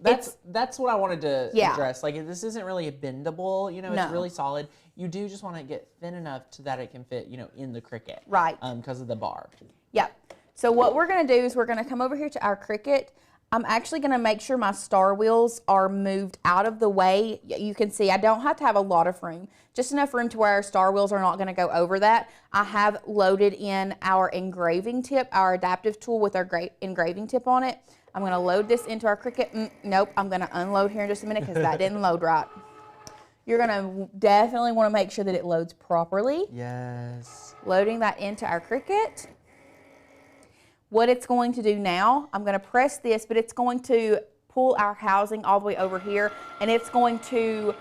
That's what I wanted to address. Like, this isn't really bendable, it's really solid. You do just want to get thin enough so that it can fit, in the Cricut. Right. Because of the bar. Yeah. So what we're going to do is we're going to come over here to our Cricut. I'm actually going to make sure my star wheels are moved out of the way. You can see I don't have to have a lot of room, just enough room to where our star wheels are not going to go over that. I have loaded in our engraving tip, our adaptive tool with our engraving tip on it. I'm going to load this into our Cricut. Nope, I'm going to unload here in just a minute because that didn't load right. You're going to definitely want to make sure that it loads properly. Yes. Loading that into our Cricut. What it's going to do now, I'm going to press this, but it's going to pull our housing all the way over here, and it's going to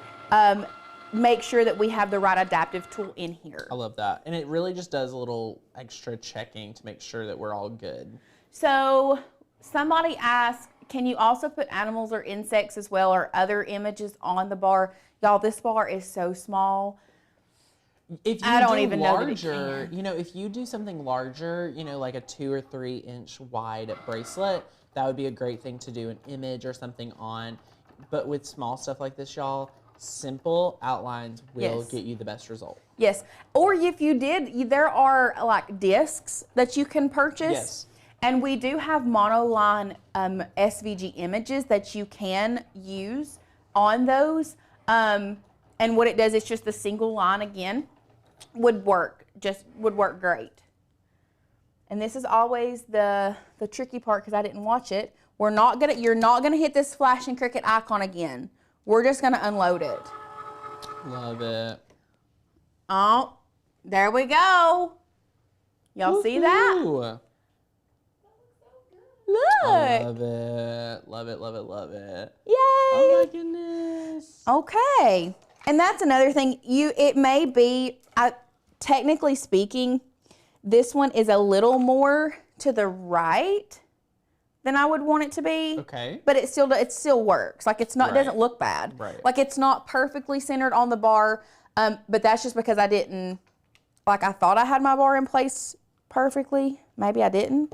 make sure that we have the right adaptive tool in here. I love that. And it really just does a little extra checking to make sure that we're all good. So somebody asked, can you also put animals or insects as well, or other images on the bar? Y'all, this bar is so small. If you if you do something larger, like a 2 or 3 inch wide bracelet, that would be a great thing to do an image or something on. But with small stuff like this, y'all, simple outlines will get you the best result. Yes. Or if you did, there are like discs that you can purchase. Yes. And we do have monoline SVG images that you can use on those. And what it does is just the single line again would work great. And this is always the tricky part because I didn't watch it. You're not gonna hit this flashing Cricut icon again. We're just gonna unload it. Love it. Oh, there we go. Y'all see that? Look. I love it. Love it, love it, love it. Yay. Oh my goodness. Okay. And that's another thing. It may be, technically speaking, this one is a little more to the right than I would want it to be. Okay. But it still works. Like it's not, it doesn't look bad. Right. Like it's not perfectly centered on the bar, but that's just because I didn't, like I thought I had my bar in place perfectly. Maybe I didn't.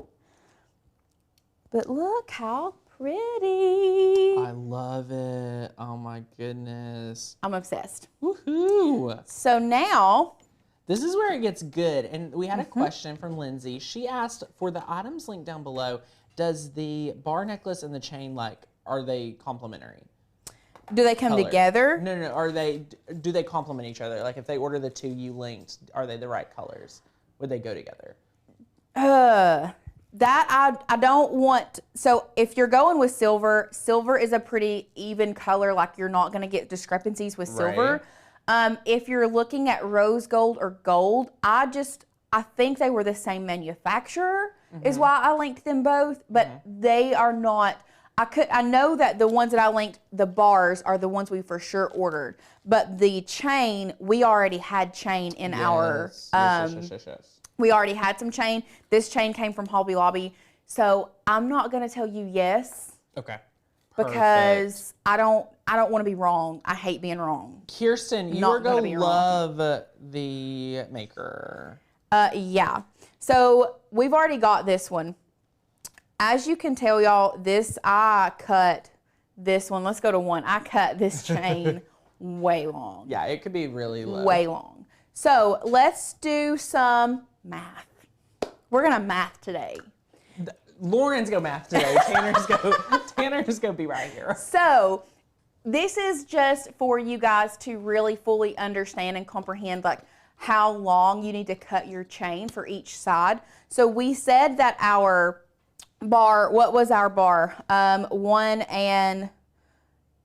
But look how pretty. I love it. Oh my goodness. I'm obsessed. Woohoo. So now. This is where it gets good. And we had a question from Lindsay. She asked, for the items linked down below, does the bar necklace and the chain, like, are they complementary? Do they come together? No. Do they complement each other? Like if they order the two you linked, are they the right colors? Would they go together? That I don't want. So if you're going with silver is a pretty even color. Like you're not going to get discrepancies with silver. If you're looking at rose gold or gold, I think they were the same manufacturer is why I linked them both, but they are not. I know that the ones that I linked, the bars are the ones we for sure ordered, but the chain, we already had chain in our, yes. We already had some chain. This chain came from Hobby Lobby, so I'm not going to tell you yes. Okay. Because I don't want to be wrong. I hate being wrong. Kirsten, you're going to love the Maker. Yeah. So we've already got this one. As you can tell, y'all, I cut this one. Let's go to one. I cut this chain way long. Yeah, it could be really low. Way long. So let's do some math. We're going to math today. Lauren's go math today. Tanner's go be right here. So this is just for you guys to really fully understand and comprehend like how long you need to cut your chain for each side. So we said that our bar, what was our bar? 1 and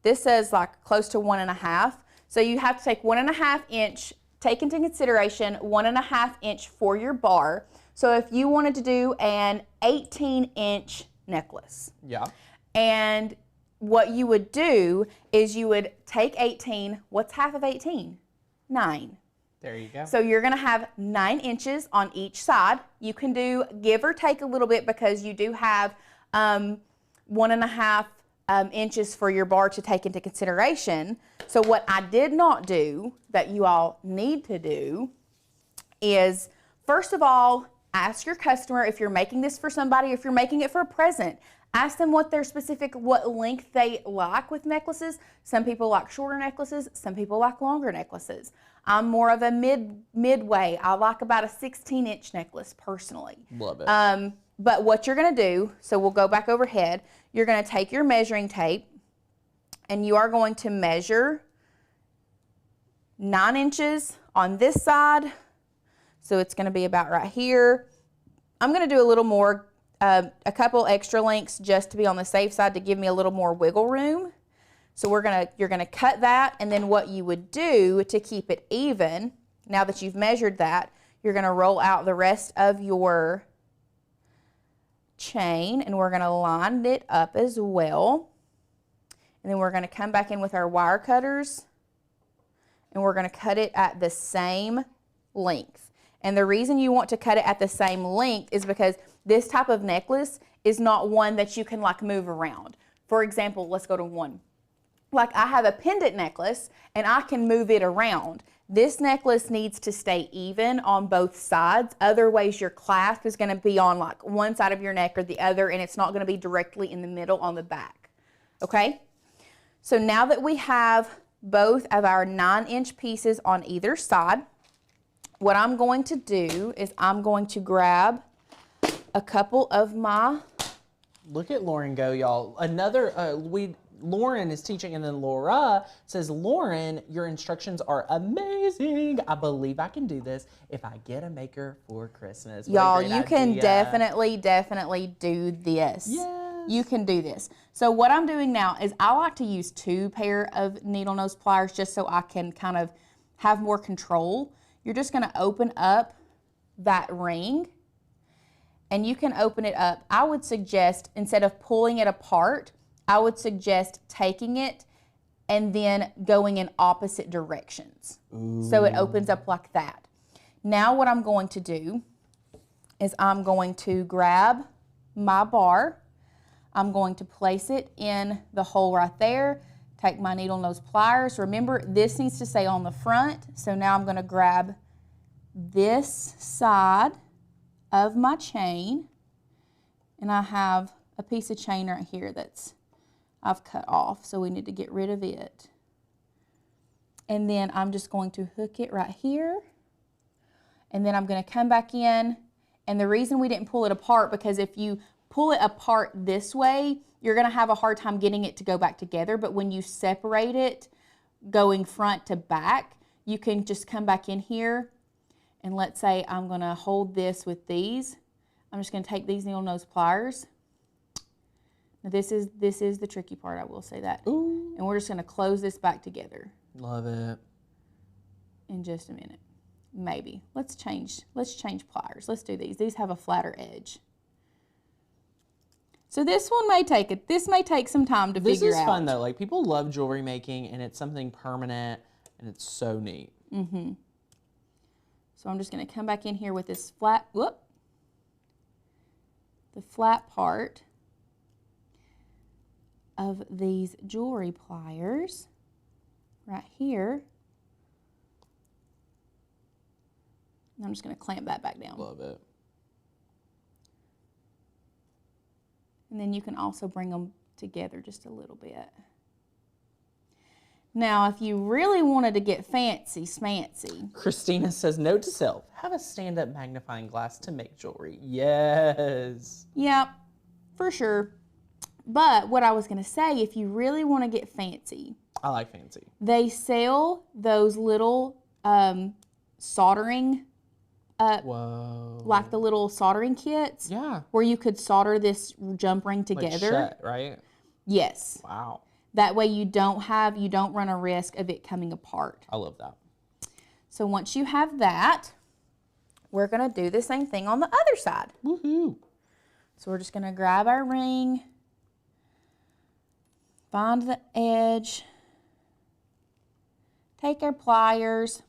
this says like close to 1.5. So you have to take 1.5 inch, take into consideration 1.5 inch for your bar. So if you wanted to do an 18-inch necklace. Yeah. And what you would do is you would take 18. What's half of 18? 9. There you go. So you're going to have 9 inches on each side. You can do give or take a little bit because you do have 1.5 inches for your bar to take into consideration. So what I did not do that you all need to do is, first of all, ask your customer if you're making this for somebody, if you're making it for a present. Ask them what length they like with necklaces. Some people like shorter necklaces. Some people like longer necklaces. I'm more of a midway. I like about a 16-inch necklace personally. Love it. But what you're going to do, so we'll go back overhead. You're going to take your measuring tape and you are going to measure 9 inches on this side. So it's going to be about right here. I'm going to do a little more, a couple extra links just to be on the safe side to give me a little more wiggle room. So you're gonna cut that, and then what you would do to keep it even, now that you've measured that, you're gonna roll out the rest of your chain, and we're gonna line it up as well. And then we're gonna come back in with our wire cutters, and we're gonna cut it at the same length. And the reason you want to cut it at the same length is because this type of necklace is not one that you can like move around. For example, let's go to one. Like I have a pendant necklace and I can move it around. This necklace needs to stay even on both sides. Otherwise your clasp is going to be on like one side of your neck or the other, and it's not going to be directly in the middle on the back. Okay? So now that we have both of our 9-inch pieces on either side, what I'm going to do is I'm going to grab a couple of my... Look at Lauren go, y'all. Lauren is teaching, and then Laura says, Lauren, your instructions are amazing. I believe I can do this if I get a maker for Christmas. Y'all, you can definitely do this. Yes. You can do this. So what I'm doing now is I like to use 2 pair of needle nose pliers just so I can kind of have more control. You're just going to open up that ring, and you can open it up. I would suggest, instead of pulling it apart, I would suggest taking it and then going in opposite directions. Ooh. So it opens up like that. Now what I'm going to do is I'm going to grab my bar. I'm going to place it in the hole right there. Take my needle nose pliers. Remember, this needs to stay on the front. So now I'm going to grab this side of my chain, and I have a piece of chain right here that's I've cut off, so we need to get rid of it. And then I'm just going to hook it right here, and then I'm going to come back in. And the reason we didn't pull it apart, because if you pull it apart this way, you're going to have a hard time getting it to go back together. But when you separate it going front to back, you can just come back in here. And let's say I'm going to hold this with these. I'm just going to take these needle nose pliers. Now this is the tricky part, I will say that. Ooh. And we're just going to close this back together. Love it. In just a minute. Maybe. Let's change pliers. Let's do these. These have a flatter edge. So this one may take some time to figure out. This is fun though. Like, people love jewelry making, and it's something permanent, and it's so neat. Mm-hmm. So I'm just going to come back in here with this flat, the flat part of these jewelry pliers right here. And I'm just going to clamp that back down. Love it. And then you can also bring them together just a little bit. Now, if you really wanted to get fancy smancy. Christina says, note to self, have a stand-up magnifying glass to make jewelry. Yes. Yep, for sure. But what I was going to say, if you really want to get fancy. I like fancy. They sell those little soldering, whoa. like the little soldering kits. Yeah. Where you could solder this jump ring together. Like shut, right? Yes. Wow. That way you don't run a risk of it coming apart. I love that. So once you have that, we're going to do the same thing on the other side. Woohoo. So we're just going to grab our ring, find the edge, take our pliers,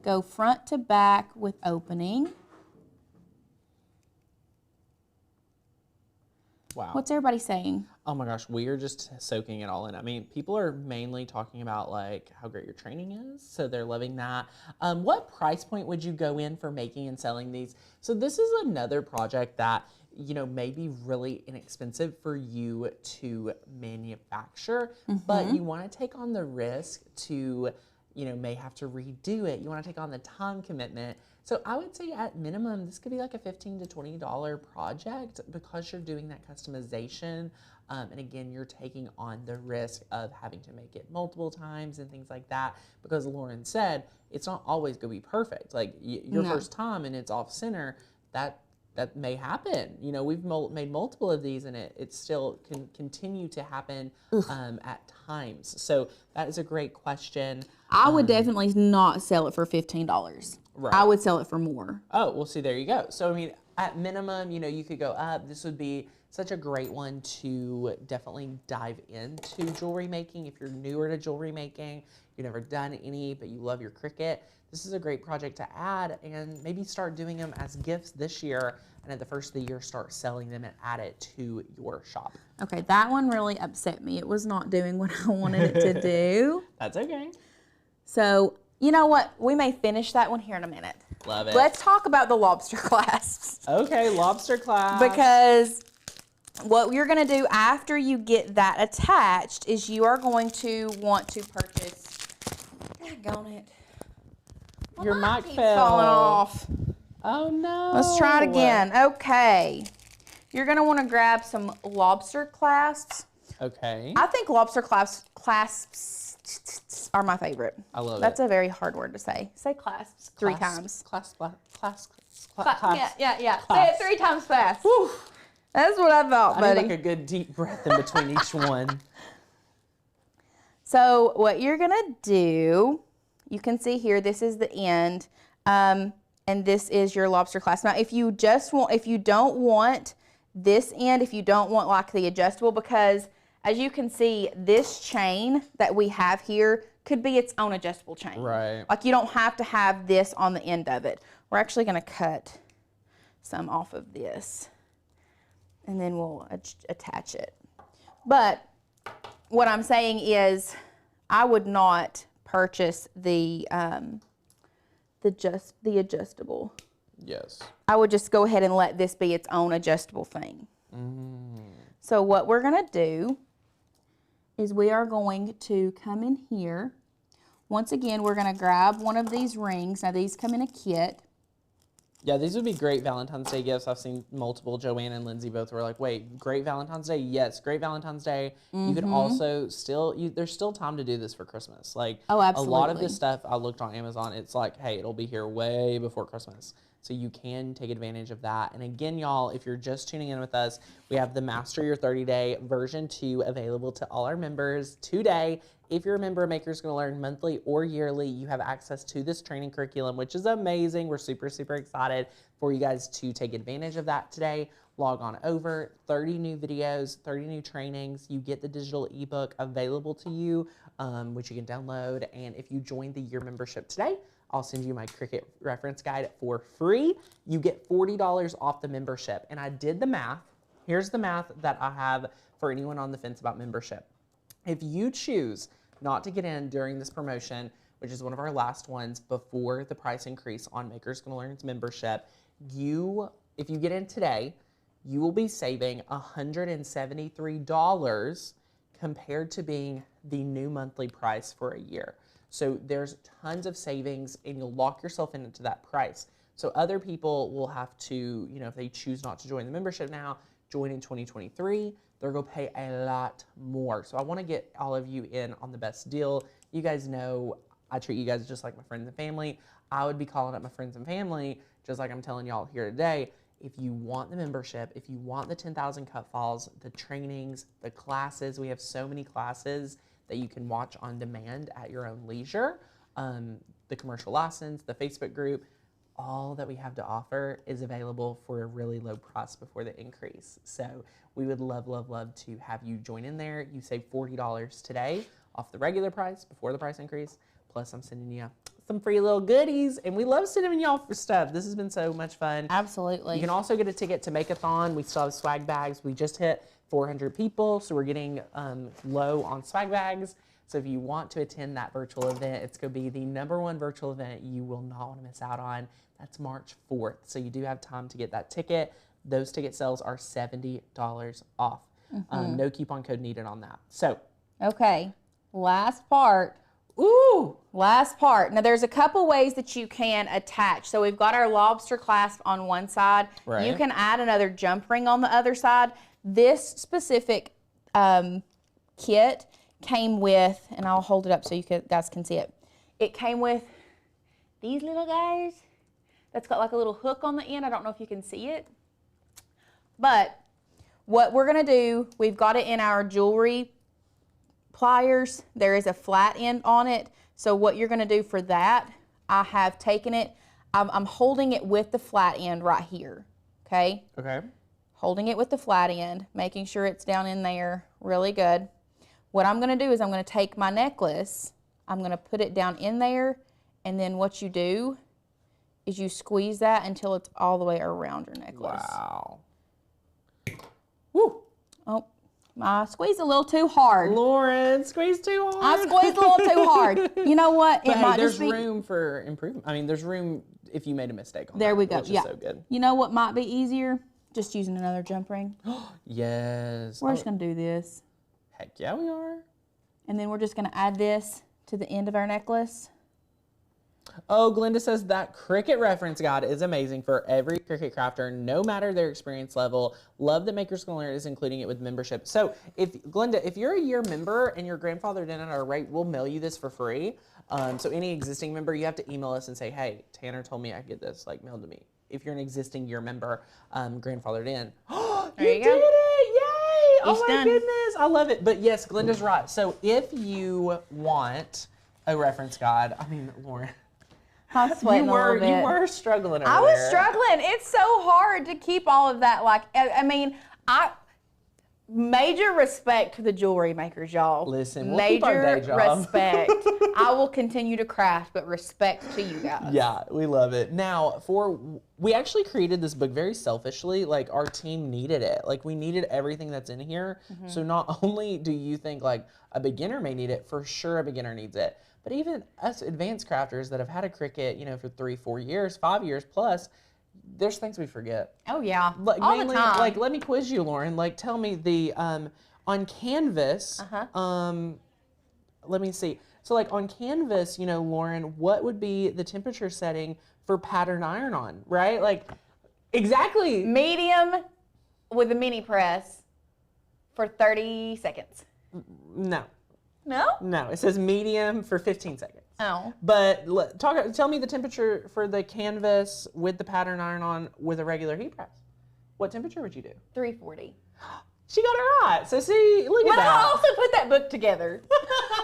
go front to back with opening. Wow. What's everybody saying? Oh my gosh, we are just soaking it all in. I mean, people are mainly talking about like how great your training is, so they're loving that. What price point would you go in for making and selling these? So this is another project that, you know, may be really inexpensive for you to manufacture, but you want to take on the risk to, you know, may have to redo it. You want to take on the time commitment. So I would say at minimum, this could be like a $15 to $20 project because you're doing that customization. And again, you're taking on the risk of having to make it multiple times and things like that. Because Lauren said, it's not always going to be perfect. Like your first time and it's off center, that may happen. You know, we've made multiple of these and it still can continue to happen at times. So that is a great question. I would definitely not sell it for $15. Right. I would sell it for more. Oh, well, see, there you go. So, I mean, at minimum, you know, you could go up. This would be such a great one to definitely dive into jewelry making. If you're newer to jewelry making, you've never done any, but you love your Cricut, this is a great project to add and maybe start doing them as gifts this year. And at the first of the year, start selling them and add it to your shop. Okay, that one really upset me. It was not doing what I wanted it to do. That's okay. So, you know what? We may finish that one here in a minute. Love it. Let's talk about the lobster clasps. Okay, lobster clasp. Because what you're going to do after you get that attached is you are going to want to purchase. Daggone it. Your mic keeps fell. falling off. Oh no. Let's try it again. Okay. You're going to want to grab some lobster clasps. Okay. I think lobster clasps are my favorite. I love That's it. a very hard word to say. Say clasps three times. Yeah. Say it 3 times fast. Whew. That's what I thought, I buddy. need like a good deep breath in between each one. So what you're gonna do, you can see here, this is the end, and this is your lobster clasp. Now, if you don't want this end, if you don't want like the adjustable, because as you can see, this chain that we have here could be its own adjustable chain. Right. Like you don't have to have this on the end of it. We're actually gonna cut some off of this. and then we'll attach it. But what I'm saying is I would not purchase the adjustable. Yes. I would just go ahead and let this be its own adjustable thing. So what we're going to do is we are going to come in here. Once again, we're going to grab one of these rings. Now, these come in a kit. Yeah, these would be great Valentine's Day gifts. I've seen multiple. Joanne and Lindsay both were like, wait, great Valentine's Day? Yes, great Valentine's Day. You could also there's still time to do this for Christmas. Like, oh, absolutely. A lot of this stuff I looked on Amazon, it's like, hey, it'll be here way before Christmas. So you can take advantage of that. And again, y'all, if you're just tuning in with us, we have the Master Your 30-Day version 2 available to all our members today. If you're a member of Maker's Gonna Learn monthly or yearly, you have access to this training curriculum, which is amazing. We're super, super excited for you guys to take advantage of that today. Log on over, 30 new videos, 30 new trainings. You get the digital ebook available to you, which you can download. And if you join the year membership today, I'll send you my Cricut reference guide for free. You get $40 off the membership. And I did the math. Here's the math that I have for anyone on the fence about membership. If you choose not to get in during this promotion, which is one of our last ones before the price increase on Maker's Gonna Learn's membership, if you get in today, you will be saving $173 compared to being the new monthly price for a year. So there's tons of savings and you'll lock yourself into that price. So other people will have to, if they choose not to join the membership now, join in 2023, they're going to pay a lot more. So I want to get all of you in on the best deal. You guys know I treat you guys just like my friends and family. I would be calling up my friends and family, just like I'm telling y'all here today. If you want the membership, if you want the 10,000 cut files, the trainings, the classes, we have so many classes that you can watch on demand at your own leisure. The commercial license, the Facebook group, all that we have to offer is available for a really low price before the increase. So we would love, love, love to have you join in there. You save $40 today off the regular price before the price increase. Plus I'm sending you some free little goodies, and we love sending y'all for stuff. This has been so much fun. Absolutely. You can also get a ticket to Make-a-thon. We still have swag bags. We just hit 400 people, so we're getting low on swag bags. So if you want to attend that virtual event, it's going to be the #1 virtual event you will not want to miss out on. That's March 4th. So you do have time to get that ticket. Those ticket sales are $70 off. No coupon code needed on that. So. Okay, last part. Ooh! Last part. Now there's a couple ways that you can attach. So we've got our lobster clasp on one side. Right. You can add another jump ring on the other side. This specific kit came with, and I'll hold it up so you guys can see it. It came with these little guys. That's got like a little hook on the end. I don't know if you can see it. But what we're gonna do, we've got it in our jewelry pliers. There is a flat end on it. So what you're gonna do for that, I have taken it, I'm holding it with the flat end right here, okay? Okay. Holding it with the flat end, making sure it's down in there really good. What I'm gonna do is I'm gonna take my necklace, I'm gonna put it down in there, and then what you do is you squeeze that until it's all the way around your necklace. Wow. Woo! Oh, I squeezed a little too hard. Lauren, squeezed too hard. I squeezed a little too hard. You know what? But hey, there's room for improvement. I mean, there's room if you made a mistake on there that, we go. which is Yeah. so good. You know what might be easier? Just using another jump ring. Yes. We're just gonna do this. Heck yeah, we are. And then we're just gonna add this to the end of our necklace. Oh, Glenda says that Cricut reference guide is amazing for every Cricut crafter, no matter their experience level. Love that Maker's Gonna Learn is including it with membership. So, Glenda, if you're a year member and your grandfathered in at our rate, we'll mail you this for free. So any existing member, you have to email us and say, hey, Tanner told me I could get this mailed to me. If you're an existing year member, grandfathered in, there you go. did it! Yay! Oh my done. goodness, I love it. But yes, Glenda's right. So if you want a reference guide, I mean, Lauren. I was sweating a little bit. You were struggling over I was there. struggling. It's so hard to keep all of that. Like, I mean, Major respect to the jewelry makers, y'all. Listen, we'll keep our day job. Respect. I will continue to craft, but respect to you guys. Yeah, we love it. Now, we actually created this book very selfishly. Like, our team needed it. Like, we needed everything that's in here. So not only do you think, like, a beginner may need it, for sure a beginner needs it, but even us advanced crafters that have had a Cricut, you know, for 3, 4 years, 5 years plus, there's things we forget. Oh yeah, like, all mainly, the time. Like, let me quiz you, Lauren. Like, tell me the on canvas. Let me see. So, like, on canvas, you know, Lauren, what would be the temperature setting for pattern iron-on? Right? Like, exactly. Medium with a mini press for 30 seconds. No. No? No. It says medium for 15 seconds. Oh. But tell me the temperature for the canvas with the pattern iron-on with a regular heat press. What temperature would you do? 340. She got it right. So see, look at that. I also put that book together.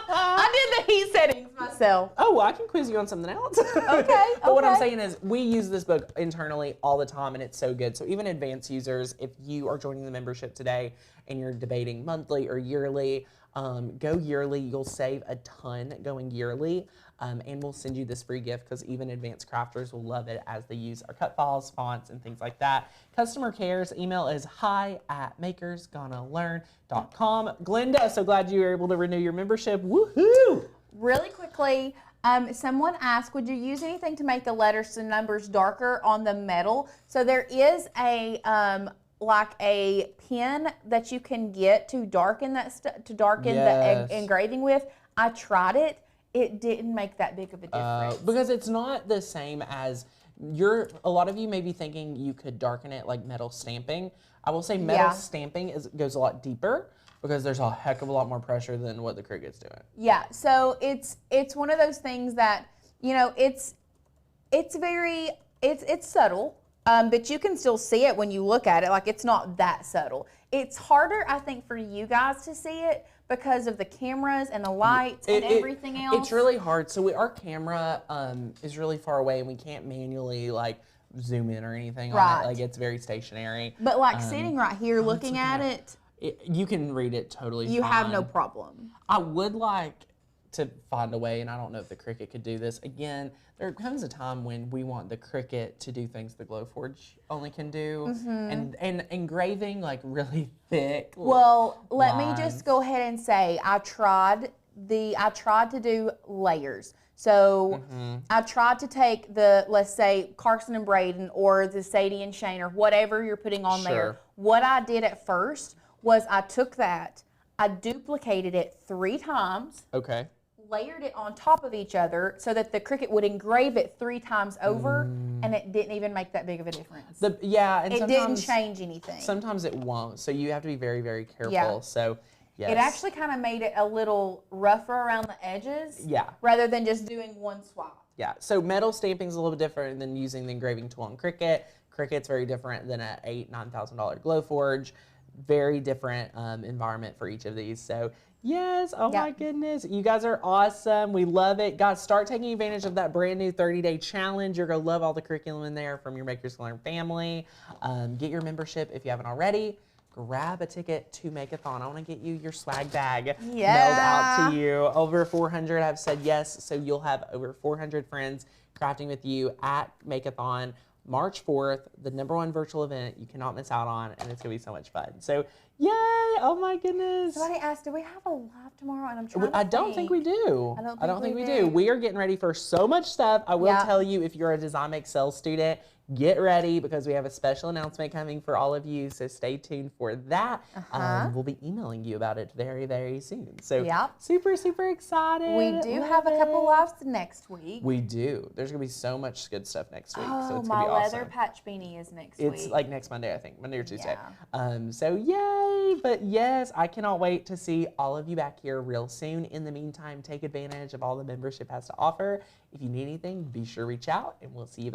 I did the heat settings myself. Oh, well, I can quiz you on something else. Okay. But what I'm saying is we use this book internally all the time, and it's so good. So even advanced users, if you are joining the membership today and you're debating monthly or yearly, go yearly. You'll save a ton going yearly. And we'll send you this free gift because even advanced crafters will love it as they use our cut files, fonts, and things like that. Customer care's email is hi@makersgonnalearn.com. Glenda, so glad you were able to renew your membership. Woohoo! Really quickly, someone asked, would you use anything to make the letters and numbers darker on the metal? So there is a like a pen that you can get to darken that the engraving with. I tried it. It didn't make that big of a difference. Because it's not the same as a lot of you may be thinking you could darken it like metal stamping. I will say metal stamping goes a lot deeper because there's a heck of a lot more pressure than what the Cricut's doing. Yeah, so it's one of those things that, you know, it's subtle, but you can still see it when you look at it. Like, it's not that subtle. It's harder, I think, for you guys to see it because of the cameras and the lights and everything else. It's really hard. So our camera is really far away and we can't manually like zoom in or anything on it. Like, it's very stationary. But like sitting right here looking at it, you can read it totally you fine. have no problem. I would like to find a way, and I don't know if the Cricut could do this. Again, there comes a time when we want the Cricut to do things the Glowforge only can do, and engraving like really thick. Well, let me just go ahead and say I tried to do layers. So I tried to take the, let's say, Carson and Braden or the Sadie and Shane or whatever you're putting on there. What I did at first was I took that, I duplicated it 3 times. Okay. Layered it on top of each other so that the Cricut would engrave it 3 times over, and it didn't even make that big of a difference. And it didn't change anything. Sometimes it won't, so you have to be very, very careful. Yeah. So, yes. It actually kind of made it a little rougher around the edges. Yeah. Rather than just doing one swap. Yeah. So metal stamping is a little bit different than using the engraving tool on Cricut. Cricut's very different than a $8,000-$9,000 Glowforge. Very different environment for each of these. So. Yes, oh my goodness. You guys are awesome. We love it. Guys, start taking advantage of that brand new 30-day challenge. You're going to love all the curriculum in there from your Makers Learn family. Get your membership if you haven't already. Grab a ticket to Make-a-thon. I want to get you your swag bag mailed out to you. Over 400 have said yes, so you'll have over 400 friends crafting with you at Make-a-thon. March 4th, the #1 virtual event you cannot miss out on, and it's going to be so much fun. So, yay! Oh my goodness. Somebody asked, do we have a live tomorrow? And I'm trying I don't think we do. I don't think we do. We are getting ready for so much stuff. I will tell you, if you're a Design Make Sell student, get ready because we have a special announcement coming for all of you. So stay tuned for that. We'll be emailing you about it very, very soon. So super, super excited. We do have a couple lives next week. We do. There's going to be so much good stuff next week. Oh, so it's my gonna be awesome. leather patch beanie is next week. It's like next Monday, I think. Monday or Tuesday. So yay. But yes, I cannot wait to see all of you back here real soon. In the meantime, take advantage of all the membership has to offer. If you need anything, be sure to reach out and we'll see you back.